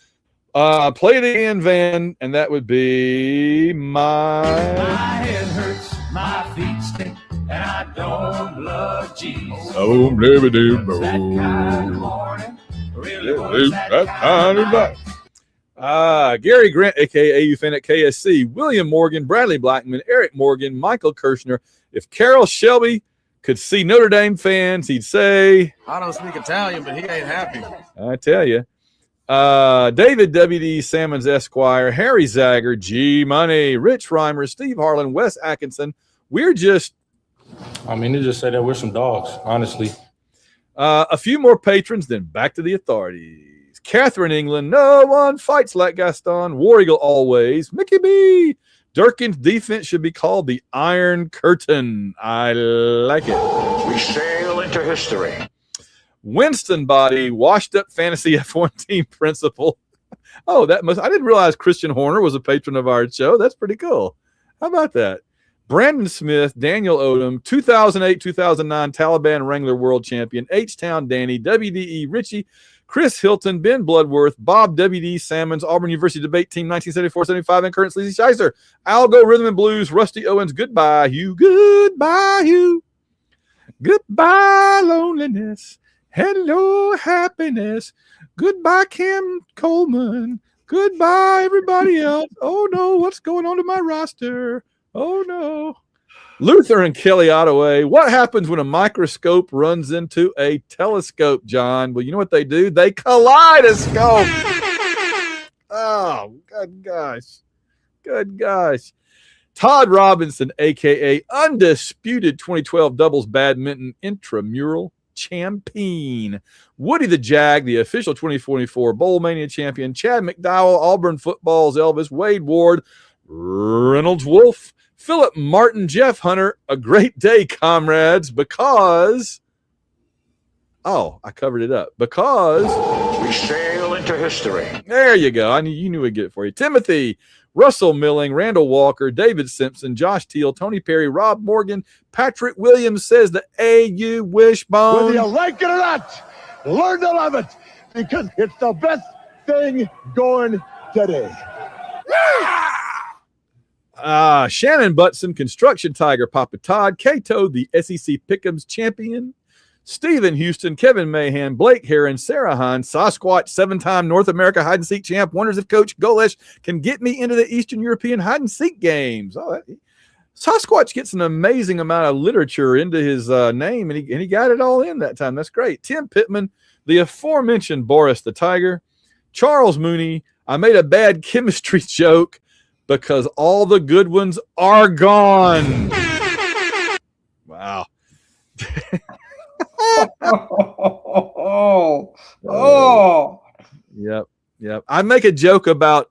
play it again, Van, and that would be My head hurts, my feet stink, and I don't love Jesus. Oh, that kind of morning, really was that kind of night. Gary Grant, a.k.a. AU fan at KSC, William Morgan, Bradley Blackman, Eric Morgan, Michael Kirshner. If Carol Shelby could see Notre Dame fans, he'd say, I don't speak Italian, but he ain't happy. I tell you. David W.D. Sammons Esquire, Harry Zagger, G Money, Rich Reimer, Steve Harlan, Wes Atkinson. We're just, they just say that we're some dogs, honestly. A few more patrons, then back to the authorities. Catherine England, no one fights like Gaston. War Eagle always. Mickey B. Durkin's defense should be called the Iron Curtain. I like it. We sail into history. Winston Body, washed up fantasy F1 team principal. Oh, I didn't realize Christian Horner was a patron of our show. That's pretty cool. How about that? Brandon Smith, Daniel Odom, 2008-2009 Taliban Wrangler World Champion, H-Town Danny, WDE Richie, Chris Hilton, Ben Bloodworth, Bob WD Salmons, Auburn University Debate Team 1974-75, and current Sleazy Shicer, Algo Rhythm and Blues, Rusty Owens, goodbye, Hugh, goodbye, Hugh, goodbye, loneliness, hello, happiness, goodbye, Cam Coleman, goodbye, everybody else. Oh no, what's going on to my roster? Oh no. Luther and Kelly Ottaway. What happens when a microscope runs into a telescope, John? Well, you know what they do? They kaleidoscope. Oh, good gosh. Good gosh. Todd Robinson, a.k.a. undisputed 2012 doubles badminton intramural champion. Woody the Jag, the official 2024 Bowl Mania champion. Chad McDowell, Auburn football's Elvis. Wade Ward, Reynolds Wolf, Philip Martin, Jeff Hunter. A great day, comrades, because I covered it up. Because We sail into history. there you go. You knew we'd get it for you. Timothy, Russell Milling, Randall Walker, David Simpson, Josh Teal, Tony Perry, Rob Morgan, Patrick Williams says the AU Wishbone. Whether you like it or not, learn to love it because it's the best thing going today. Shannon Butson, Construction Tiger, Papa Todd, Cato, the SEC Pick'ems champion, Stephen Houston, Kevin Mahan, Blake Heron, Sarah Hahn, Sasquatch, 7-time North America hide and seek champ, wonders if Coach Golesh can get me into the Eastern European hide and seek games. Sasquatch gets an amazing amount of literature into his name, and he got it all in that time. That's great. Tim Pittman, the aforementioned Boris the Tiger, Charles Mooney, I made a bad chemistry joke because all the good ones are gone. Wow. Yep. I make a joke about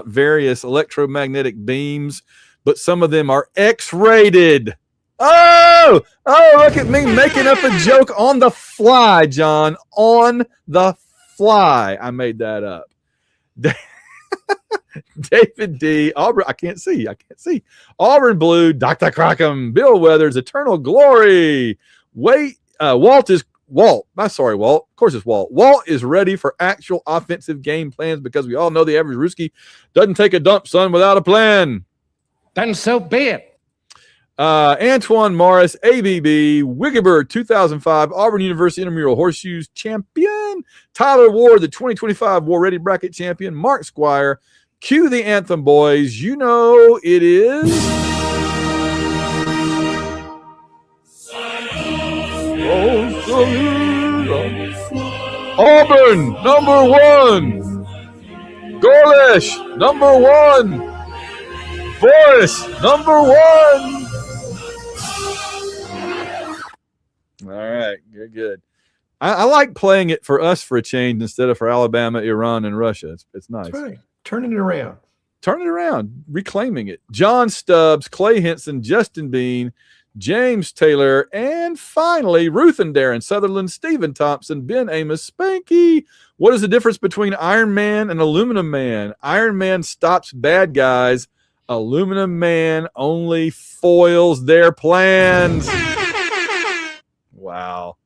various electromagnetic beams, but some of them are X-rated. Oh, look at me making up a joke on the fly, John. On the fly. I made that up. David D. Auburn. I can't see. Auburn Blue. Dr. Crockham. Bill Weathers. Eternal Glory. Walt. I'm sorry, Walt. Of course it's Walt. Walt is ready for actual offensive game plans because we all know the average Ruski doesn't take a dump, son, without a plan. Then so be it. Antoine Morris, ABB, Wiggeberg, 2005, Auburn University Intramural Horseshoes champion. Tyler Ward, the 2025 War Ready Bracket champion. Mark Squire, cue the anthem, boys. You know it is. Auburn, number one. Golesh, number one. Boris, number one. All right, good. I like playing it for us for a change instead of for Alabama, Iran, and Russia. It's nice. That's right. Turning it around. Reclaiming it. John Stubbs, Clay Henson, Justin Bean, James Taylor, and finally Ruth and Darren Sutherland, Stephen Thompson, Ben Amos, Spanky. What is the difference between Iron Man and Aluminum Man? Iron Man stops bad guys. Aluminum Man only foils their plans. Wow.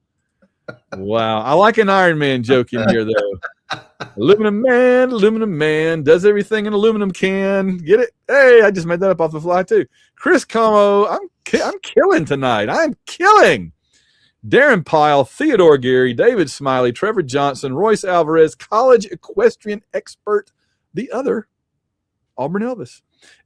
I like an Iron Man joke in here, though. Aluminum Man does everything an aluminum can. Get it? Hey, I just made that up off the fly, too. Chris Como, I'm killing tonight. I'm killing. Darren Pyle, Theodore Gary, David Smiley, Trevor Johnson, Royce Alvarez, college equestrian expert, the other Auburn Elvis.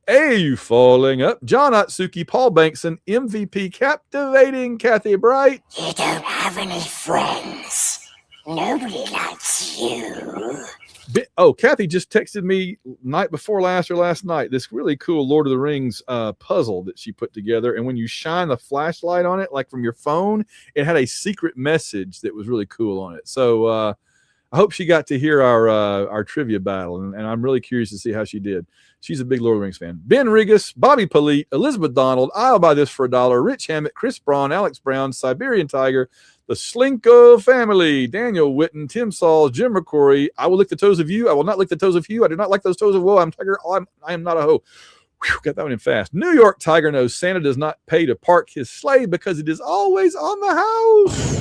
AU falling up. John Atsuki, Paul Bankson, MVP, captivating Kathy Bright. You don't have any friends. Nobody likes you. Kathy just texted me night before last or last night this really cool Lord of the Rings puzzle that she put together. And when you shine the flashlight on it, like from your phone, it had a secret message that was really cool on it. So I hope she got to hear our trivia battle, and I'm really curious to see how she did. She's a big Lord of the Rings fan. Ben Regas, Bobby Polite, Elizabeth Donald, I'll buy this for $1, Rich Hammett, Chris Braun, Alex Brown, Siberian Tiger, the Slinko family, Daniel Witten, Tim Saul, Jim McCory. I will lick the toes of you. I will not lick the toes of you. I do not like those toes of woe. I'm Tiger. I am not a hoe. Whew, got that one in fast. New York Tiger knows Santa does not pay to park his sleigh because it is always on the house.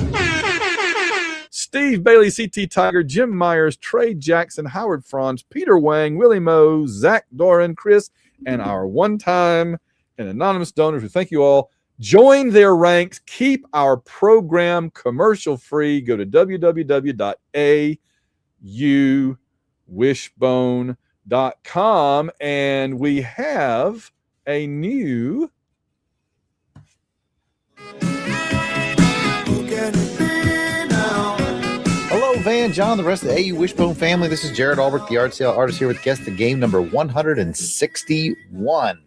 Steve Bailey, CT Tiger, Jim Myers, Trey Jackson, Howard Franz, Peter Wang, Willie Moe, Zach Doran, Chris, and our one-time and anonymous donors. We thank you all. Join their ranks. Keep our program commercial-free. Go to www.auwishbone.com, and we have a new Hello, Van, John, the rest of the AU Wishbone family. This is Jared Albrecht, the art sale artist, here with Guess the Game number 161.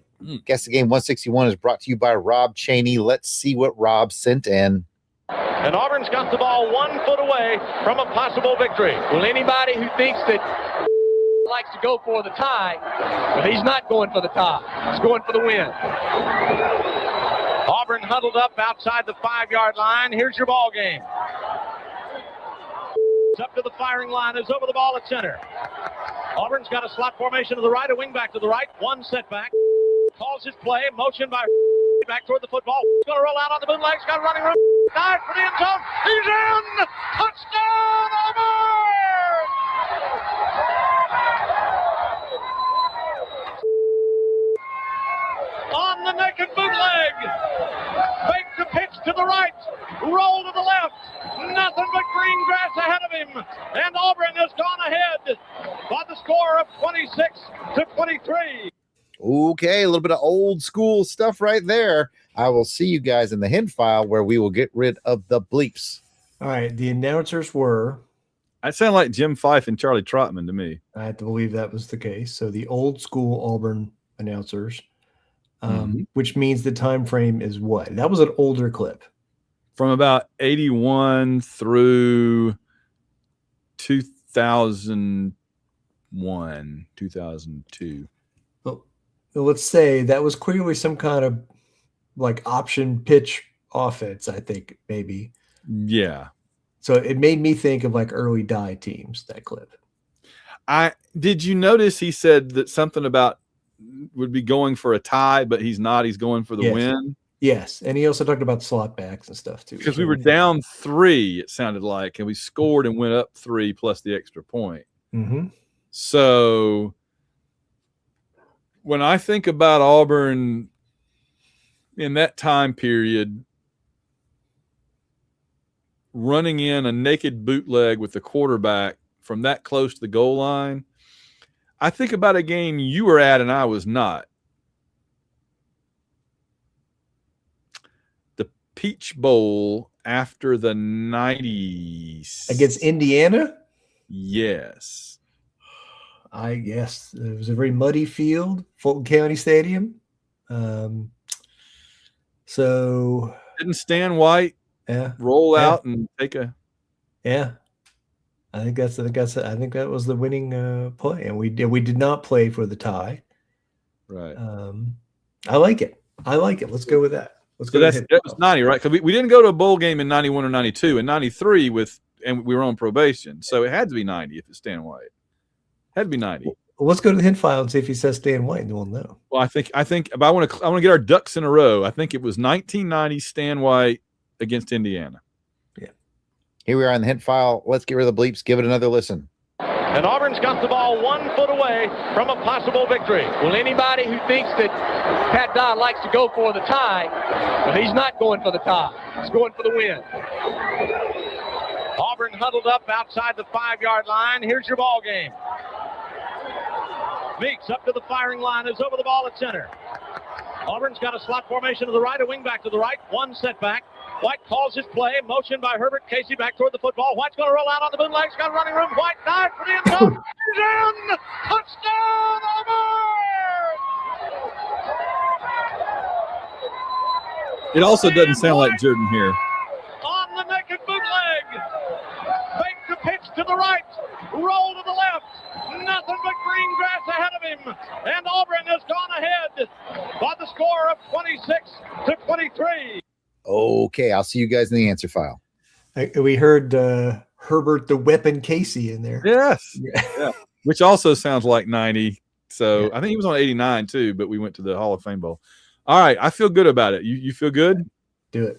Guess the Game 161 is brought to you by Rob Cheney. Let's see what Rob sent in. And Auburn's got the ball 1 foot away from a possible victory. Well, anybody who thinks that likes to go for the tie, but he's not going for the tie. He's going for the win. Auburn huddled up outside the 5-yard line. Here's your ball game. It's up to the firing line. Is over the ball at center. Auburn's got a slot formation to the right, a wing back to the right. One setback. Calls his play. Motion by back toward the football. He's going to roll out on the bootlegs. Got a running room. Dive for the end zone. He's in. Touchdown, Auburn! On the naked bootleg. Fake the pitch to the right. Roll to the left. Nothing but green grass ahead of him. And Auburn has gone ahead by the score of 26-23. Okay, a little bit of old school stuff right there. I will see you guys in the hint file where we will get rid of the bleeps. All right, the announcers were... I sound like Jim Fife and Charlie Trotman to me. I have to believe that was the case. So the old school Auburn announcers, which means the time frame is what? That was an older clip. From about 81 through 2001, 2002. Well, let's say that was clearly some kind of like option pitch offense, I think, maybe. Yeah. So it made me think of like early die teams, that clip. Did you notice he said that something about would be going for a tie, but he's not. He's going for the win. Yes. And he also talked about slot backs and stuff too. Because we were down 3, it sounded like, and we scored and went up 3 plus the extra point. Mm-hmm. So when I think about Auburn in that time period, running in a naked bootleg with the quarterback from that close to the goal line, I think about a game you were at and I was not. The Peach Bowl after the 90s. Against Indiana? Yes. I guess it was a very muddy field, Fulton County Stadium. So didn't Stan White roll out and take a? Yeah, I think that was the winning play, and we did not play for the tie. Right. I like it. Let's go with that. Let's go. That was 90, right? Because we didn't go to a bowl game in 91 or 92. In 93 and we were on probation, so it had to be 90 if it's Stan White. Had to be 90. Well, let's go to the hint file and see if he says Stan White, and we'll know. Well, I think, but I want to get our ducks in a row. I think it was 1990 Stan White against Indiana. Yeah. Here we are in the hint file. Let's get rid of the bleeps. Give it another listen. And Auburn's got the ball 1 foot away from a possible victory. Well, anybody who thinks that Pat Dodd likes to go for the tie, but he's not going for the tie. He's going for the win. Auburn huddled up outside the 5-yard line. Here's your ball game. Meeks up to the firing line, is over the ball at center. Auburn's got a slot formation to the right, a wing back to the right, one setback. White calls his play, motion by Herbert Casey back toward the football. White's going to roll out on the bootlegs, got a running room. White dive for the end zone. He's in! Touchdown, Auburn! It also doesn't sound like Jordan here. On the naked bootleg. Fake the pitch to the right. Roll to the left. Nothing but green grass ahead of him. And Auburn has gone ahead by the score of 26-23. Okay, I'll see you guys in the answer file. We heard Herbert the Weapon Casey in there. Yes. Yeah. Which also sounds like 90. So I think he was on 89 too, but we went to the Hall of Fame Bowl. All right. I feel good about it. You feel good? Do it.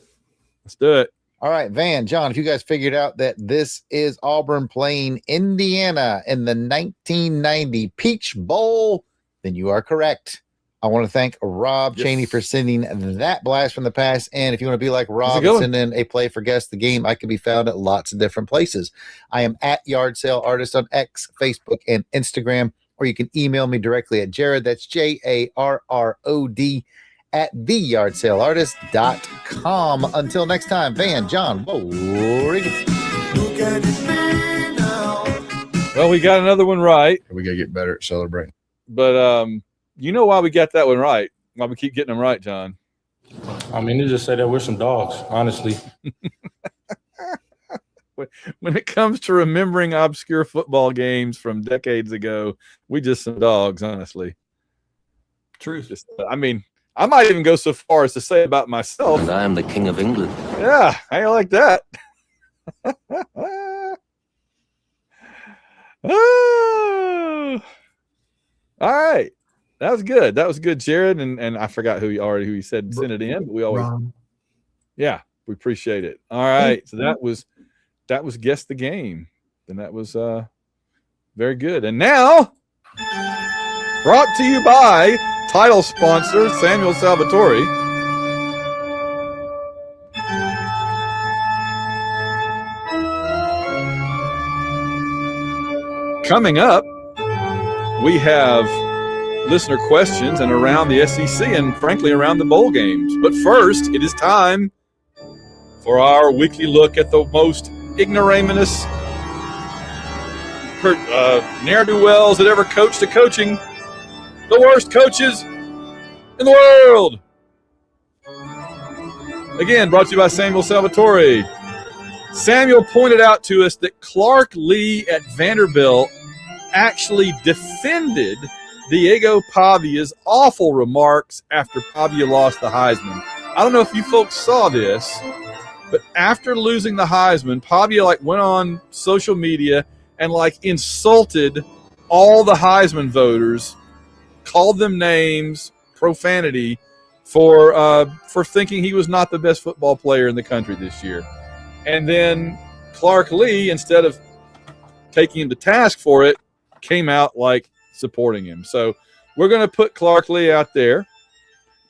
Let's do it. All right, Van, John, if you guys figured out that this is Auburn playing Indiana in the 1990 Peach Bowl, then you are correct. I want to thank Rob Chaney for sending that blast from the past. And if you want to be like Rob and send in a play for Guess the Game, I can be found at lots of different places. I am at Yard Sale Artist on X, Facebook, and Instagram, or you can email me directly at Jared, that's JARROD, at theyardsaleartist.com. Until next time, Van, John, well, we got another one right. We got to get better at celebrating. But you know why we got that one right? Why we keep getting them right, John? I mean, they just say that we're some dogs, honestly. When it comes to remembering obscure football games from decades ago, we just some dogs, honestly. True. I mean, I might even go so far as to say about myself. And I am the King of England. Yeah, I like that. Oh. All right. That was good. That was good, Jared. And I forgot who he said sent it in, but we always we appreciate it. All right. So that was Guess the Game. And that was very good. And now, brought to you by title sponsor Samuel Salvatore. Coming up, we have listener questions and around the SEC and frankly around the bowl games. But first, it is time for our weekly look at the most ignoramus ne'er-do-wells that ever coached a coaching. The worst coaches in the world. Again, brought to you by Samuel Salvatore. Samuel pointed out to us that Clark Lee at Vanderbilt actually defended Diego Pavia's awful remarks after Pavia lost the Heisman. I don't know if you folks saw this, but after losing the Heisman, Pavia went on social media and insulted all the Heisman voters, called them names, profanity, for thinking he was not the best football player in the country this year. And then Clark Lee, instead of taking him to task for it, came out supporting him. So we're going to put Clark Lee out there.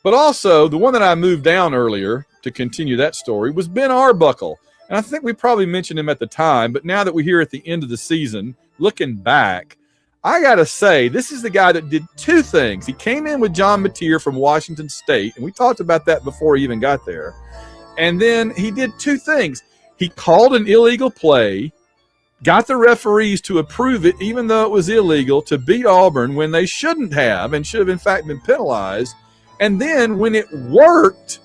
But also, the one that I moved down earlier to continue that story was Ben Arbuckle. And I think we probably mentioned him at the time, but now that we're here at the end of the season, looking back, I got to say, this is the guy that did two things. He came in with John Mateer from Washington State, and we talked about that before he even got there. And then he did two things. He called an illegal play, got the referees to approve it, even though it was illegal, to beat Auburn when they shouldn't have and should have, in fact, been penalized. And then when it worked,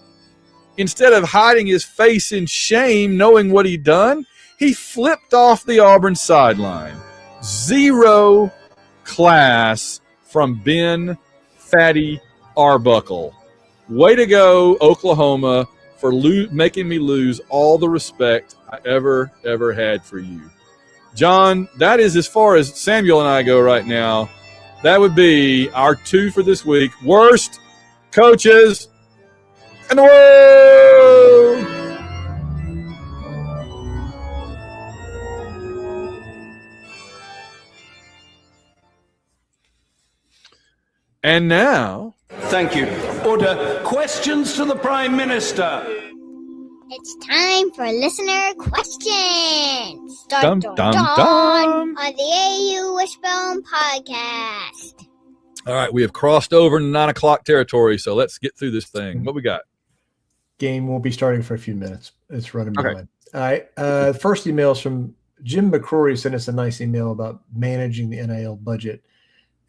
instead of hiding his face in shame, knowing what he'd done, he flipped off the Auburn sideline. Zero class from Ben Fatty Arbuckle. Way to go, Oklahoma, for making me lose all the respect I ever had for you. John, that is as far as Samuel and I go right now. That would be our two for this week. Worst coaches in the world. And now, Thank you. Order. Questions to the Prime Minister. It's time for listener questions. Dum, dum, dum. On the AU Wishbone podcast. All right, we have crossed over 9 o'clock territory, so let's get through this thing. What we got? Game won't be starting for a few minutes. It's running Okay. behind. All right. First email is from Jim McCrory. Sent us a nice email about managing the NIL budget.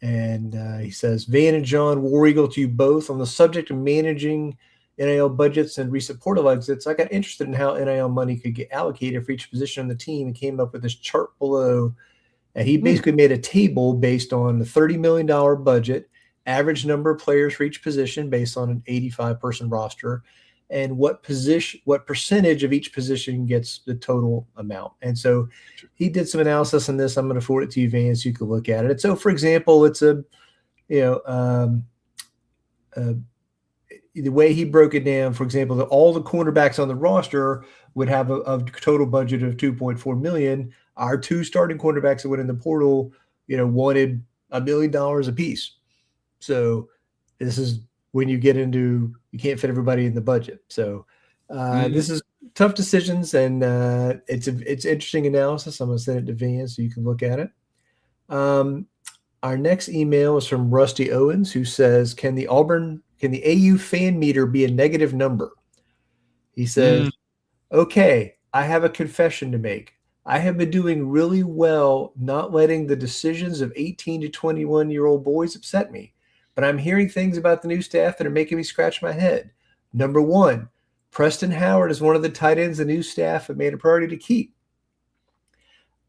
And he says, Van and John, War Eagle to you both. On the subject of managing NIL budgets and recent portal exits, I got interested in how NIL money could get allocated for each position on the team and came up with this chart below. And he basically made a table based on the $30 million budget, average number of players for each position based on an 85-person roster, and what percentage of each position gets the total amount. And so he did some analysis on this. I'm going to forward it to you, Vance. You can look at it. And so, for example, it's the way he broke it down, for example, that all the cornerbacks on the roster would have a total budget of $2.4 million. Our 2 starting cornerbacks that went in the portal, wanted $1 million a piece. So this is when you get into, you can't fit everybody in the budget. So this is tough decisions, and it's interesting analysis. I'm going to send it to Van so you can look at it. Our next email is from Rusty Owens, who says, can the AU fan meter be a negative number? He says, okay, I have a confession to make. I have been doing really well not letting the decisions of 18 to 21-year-old boys upset me, but I'm hearing things about the new staff that are making me scratch my head. Number 1, Preston Howard is one of the tight ends the new staff have made a priority to keep.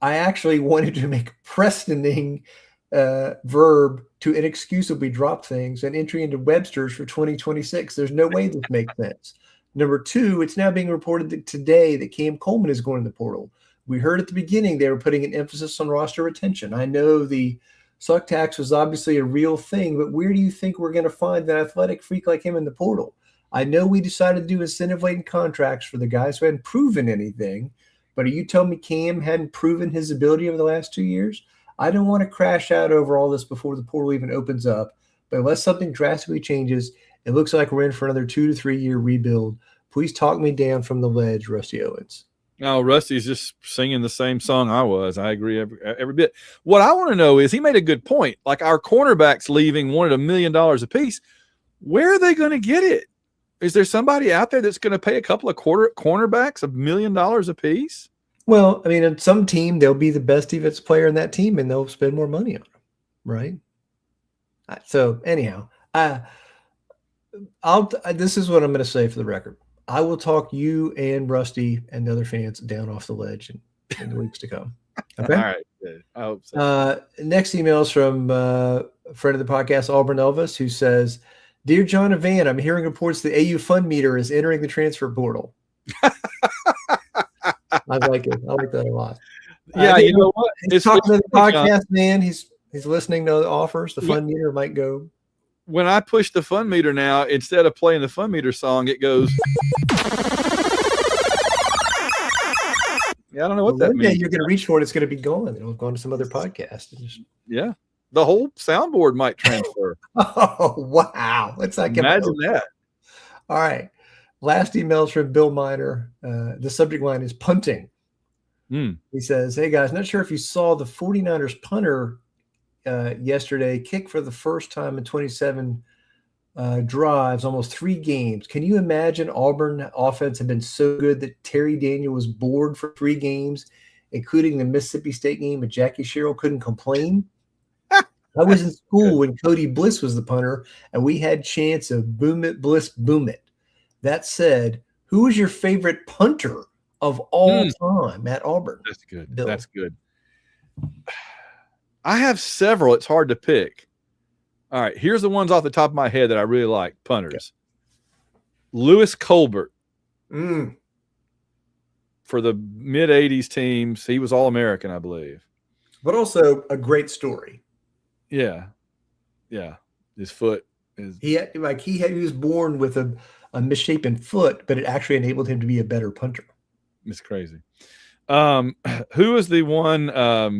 I actually wanted to make Prestoning verb to inexcusably drop things and entry into Webster's for 2026. There's no way this makes sense. Number 2, it's now being reported today that Cam Coleman is going to the portal. We heard at the beginning they were putting an emphasis on roster retention. I know the suck tax was obviously a real thing, but where do you think we're going to find an athletic freak like him in the portal? I know we decided to do incentive-laden contracts for the guys who hadn't proven anything, but are you telling me Cam hadn't proven his ability over the last 2 years? I don't want to crash out over all this before the portal even opens up, but unless something drastically changes, it looks like we're in for another 2 to 3 year rebuild. Please talk me down from the ledge, Rusty Owens. No, Rusty's just singing the same song I was. I agree every bit. What I want to know is, he made a good point. Like, our cornerbacks leaving wanted $1 million a piece. Where are they going to get it? Is there somebody out there that's going to pay a couple of cornerbacks $1 million a piece? Well, I mean, in some team, they'll be the best defensive player in that team, and they'll spend more money on them, right? So anyhow, this is what I'm going to say for the record. I will talk you and Rusty and the other fans down off the ledge in the weeks to come. Okay. All right. Good. I hope so. Next email is from a friend of the podcast, Auburn Elvis, who says, "Dear John and Van, I'm hearing reports the AU fund meter is entering the transfer portal." I like it. I like that a lot. Yeah, you know what? He's talking to the podcast, man. He's listening to the offers. The fund meter might go. When I push the fund meter now, instead of playing the fund meter song, it goes. Yeah, I don't know what that means. Yeah, you're going to reach for it. It's going to be gone. It'll go on to some other podcast. Yeah, the whole soundboard might transfer. Oh, wow! Let's not get imagine that. All right. Last emails from Bill Miner. The subject line is punting. He says, "Hey guys, not sure if you saw the 49ers punter yesterday kick for the first time in 27 drives, almost 3 games. Can you imagine Auburn offense had been so good that Terry Daniel was bored for 3 games, including the Mississippi State game, and Jackie Sherrill couldn't complain? I was in school when Cody Bliss was the punter, and we had chants of boom it, Bliss, boom it. That said, who is your favorite punter of all time at Auburn?" That's good. Bill. That's good. I have several. It's hard to pick. All right. Here's the ones off the top of my head that I really like. Punters. Okay. Lewis Colbert. For the mid-'80s teams. He was All-American, I believe. But also a great story. Yeah. Yeah. His foot is. He was born with a misshapen foot, but it actually enabled him to be a better punter. It's crazy. Who was the one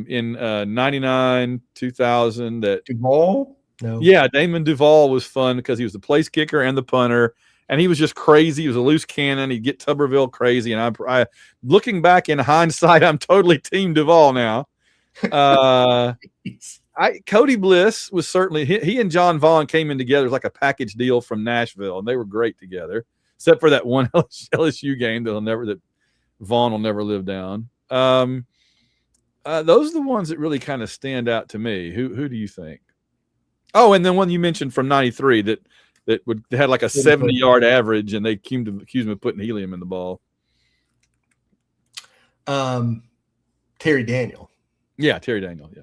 in 99, 2000 that Duval? No. Yeah, Damon Duval was fun because he was the place kicker and the punter, and he was just crazy. He was a loose cannon. He'd get Tuberville crazy. And I looking back in hindsight, I'm totally Team Duval now. Cody Bliss was certainly he and John Vaughn came in together like a package deal from Nashville, and they were great together, except for that one LSU game that Vaughn will never live down. Those are the ones that really kind of stand out to me. Who do you think? Oh, and then one you mentioned from '93 that had like a 70-yard average, and they accused him of putting helium in the ball. Terry Daniel. Yeah, Terry Daniel. Yeah.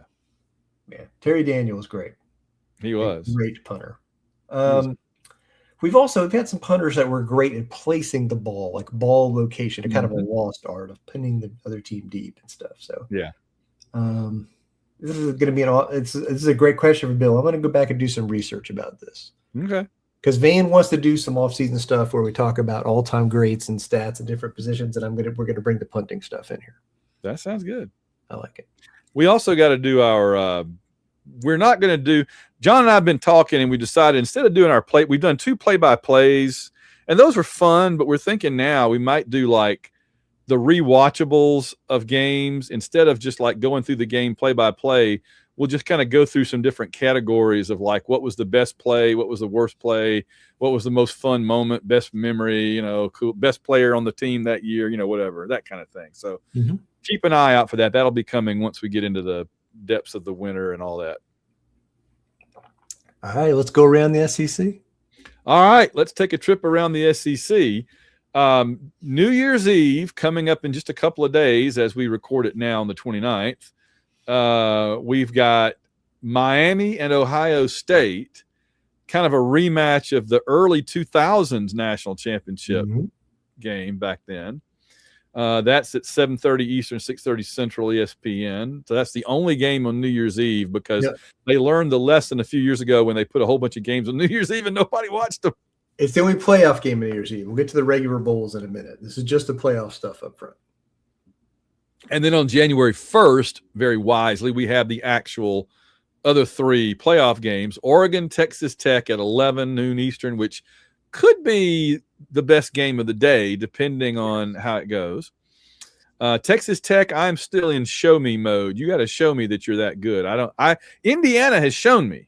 Yeah, Terry Daniel was great. He was a great punter. we've had some punters that were great at placing the ball, like ball location, a kind of a lost art of pinning the other team deep and stuff. So yeah. This is going to be this is a great question for Bill. I'm going to go back and do some research about this. Okay. Because Van wants to do some off-season stuff where we talk about all-time greats and stats and different positions, and we're going to bring the punting stuff in here. That sounds good. I like it. We also got to do our we're not going to do – John and I have been talking, and we decided instead of doing our play – we've done 2 play-by-plays, and those were fun, but we're thinking now we might do like the rewatchables of games instead of just like going through the game play-by-play. We'll just kind of go through some different categories of like what was the best play, what was the worst play, what was the most fun moment, best memory, cool, best player on the team that year, whatever, that kind of thing. So keep an eye out for that. That'll be coming once we get into the depths of the winter and all that. All right, let's go around the SEC. All right, let's take a trip around the SEC. New Year's Eve coming up in just a couple of days as we record it now on the 29th. We've got Miami and Ohio State, kind of a rematch of the early 2000s national championship game back then. That's at 7:30 Eastern, 6:30 Central, ESPN. So that's the only game on New Year's Eve because they learned the lesson a few years ago when they put a whole bunch of games on New Year's Eve and nobody watched them. It's the only playoff game on New Year's Eve. We'll get to the regular bowls in a minute. This is just the playoff stuff up front. And then on January 1st, very wisely, we have the actual other 3 playoff games. Oregon, Texas Tech at 11 noon Eastern, which could be the best game of the day, depending on how it goes. Texas Tech, I'm still in show me mode. You got to show me that you're that good. Indiana has shown me.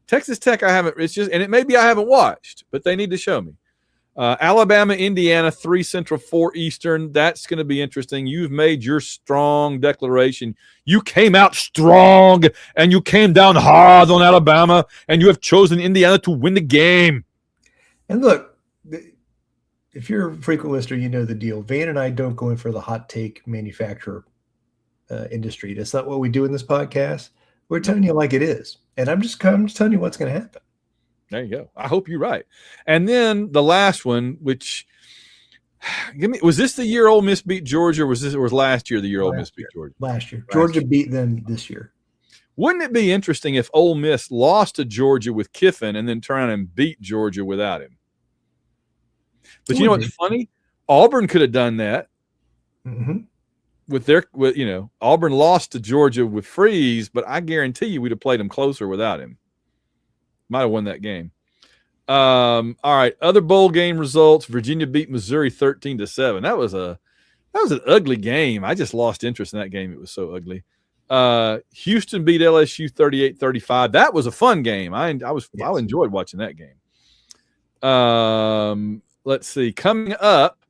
Texas Tech, I haven't. It's just, and it may be I haven't watched, but they need to show me. Alabama, Indiana, 3 Central, 4 Eastern. That's going to be interesting. You've made your strong declaration. You came out strong, and you came down hard on Alabama, and you have chosen Indiana to win the game. And look, if you're a frequent listener, you know the deal. Van and I don't go in for the hot take manufacturer industry. That's not what we do in this podcast. We're telling you like it is. And I'm just telling you what's going to happen. There you go. I hope you're right. And then the last one, which was this the year Ole Miss beat Georgia, or was last year the year Ole Miss beat Georgia? Last year. Georgia beat them this year. Wouldn't it be interesting if Ole Miss lost to Georgia with Kiffin and then turn around and beat Georgia without him? But you know what's funny? Auburn could have done that. Auburn lost to Georgia with Freeze, but I guarantee you we'd have played them closer without him. Might have won that game. All right, other bowl game results. Virginia beat Missouri 13-7. That was an ugly game. I just lost interest in that game. It was so ugly. Houston beat LSU 38-35. That was a fun game. I enjoyed watching that game. Let's see. Coming up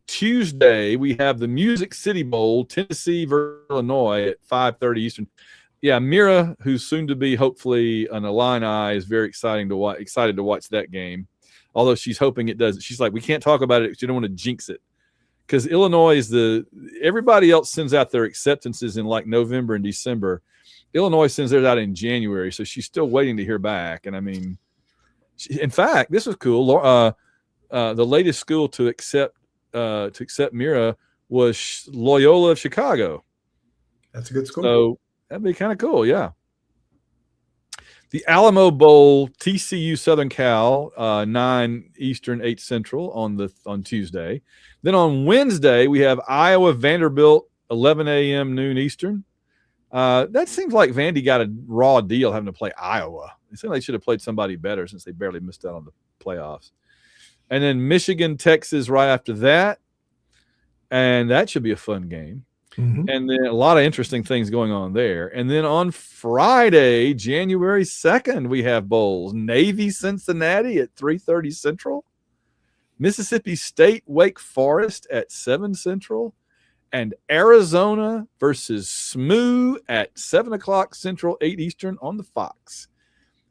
Tuesday, we have the Music City Bowl, Tennessee versus Illinois at 5:30 Eastern. Yeah, Mira, who's soon to be hopefully an Illini, is very excited to watch that game. Although she's hoping it doesn't. She's like, we can't talk about it because you don't want to jinx it. Because Illinois everybody else sends out their acceptances in like November and December. Illinois sends theirs out in January, so she's still waiting to hear back. And I mean, in fact, this was cool. The latest school to accept Mira was Loyola of Chicago. That's a good school. So that'd be kind of cool, yeah. The Alamo Bowl, TCU Southern Cal, 9 Eastern, 8 Central on Tuesday. Then on Wednesday, we have Iowa Vanderbilt, 11 a.m. noon Eastern. That seems like Vandy got a raw deal having to play Iowa. It seemed like they should have played somebody better since they barely missed out on the playoffs. And then Michigan, Texas right after that. And that should be a fun game. And then a lot of interesting things going on there. And then on Friday, January 2nd, we have bowls. Navy, Cincinnati at 3:30 Central. Mississippi State, Wake Forest at 7 Central. And Arizona versus SMU at 7 o'clock Central, 8 Eastern on the Fox.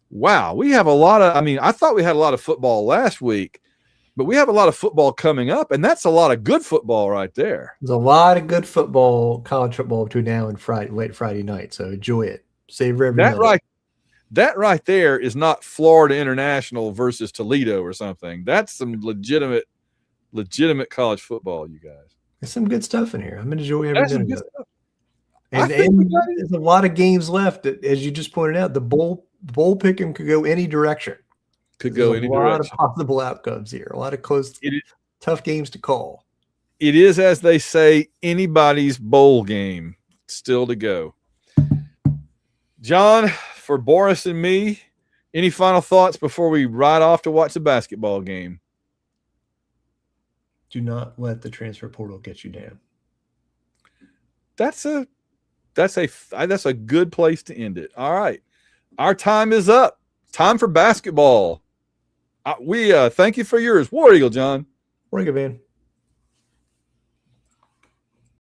Wow, we have a lot of – I thought we had a lot of football last week. But we have a lot of football coming up, and that's a lot of good football right there. There's a lot of good football, college football between now and late Friday night. So enjoy it. Savor every minute. That right there is not Florida International versus Toledo or something. That's some legitimate college football, you guys. There's some good stuff in here. I'm going to enjoy every That's some minute good of it. stuff. And there's a lot of games left. As you just pointed out, the bowl pick'em could go any direction. Could go any direction. A lot of possible outcomes here. A lot of close, tough games to call. It is, as they say, anybody's bowl game still to go. John, for Boris and me, any final thoughts before we ride off to watch the basketball game? Do not let the transfer portal get you down. That's a good place to end it. All right. Our time is up. Time for basketball. We thank you for yours. War Eagle, John. War Eagle, man.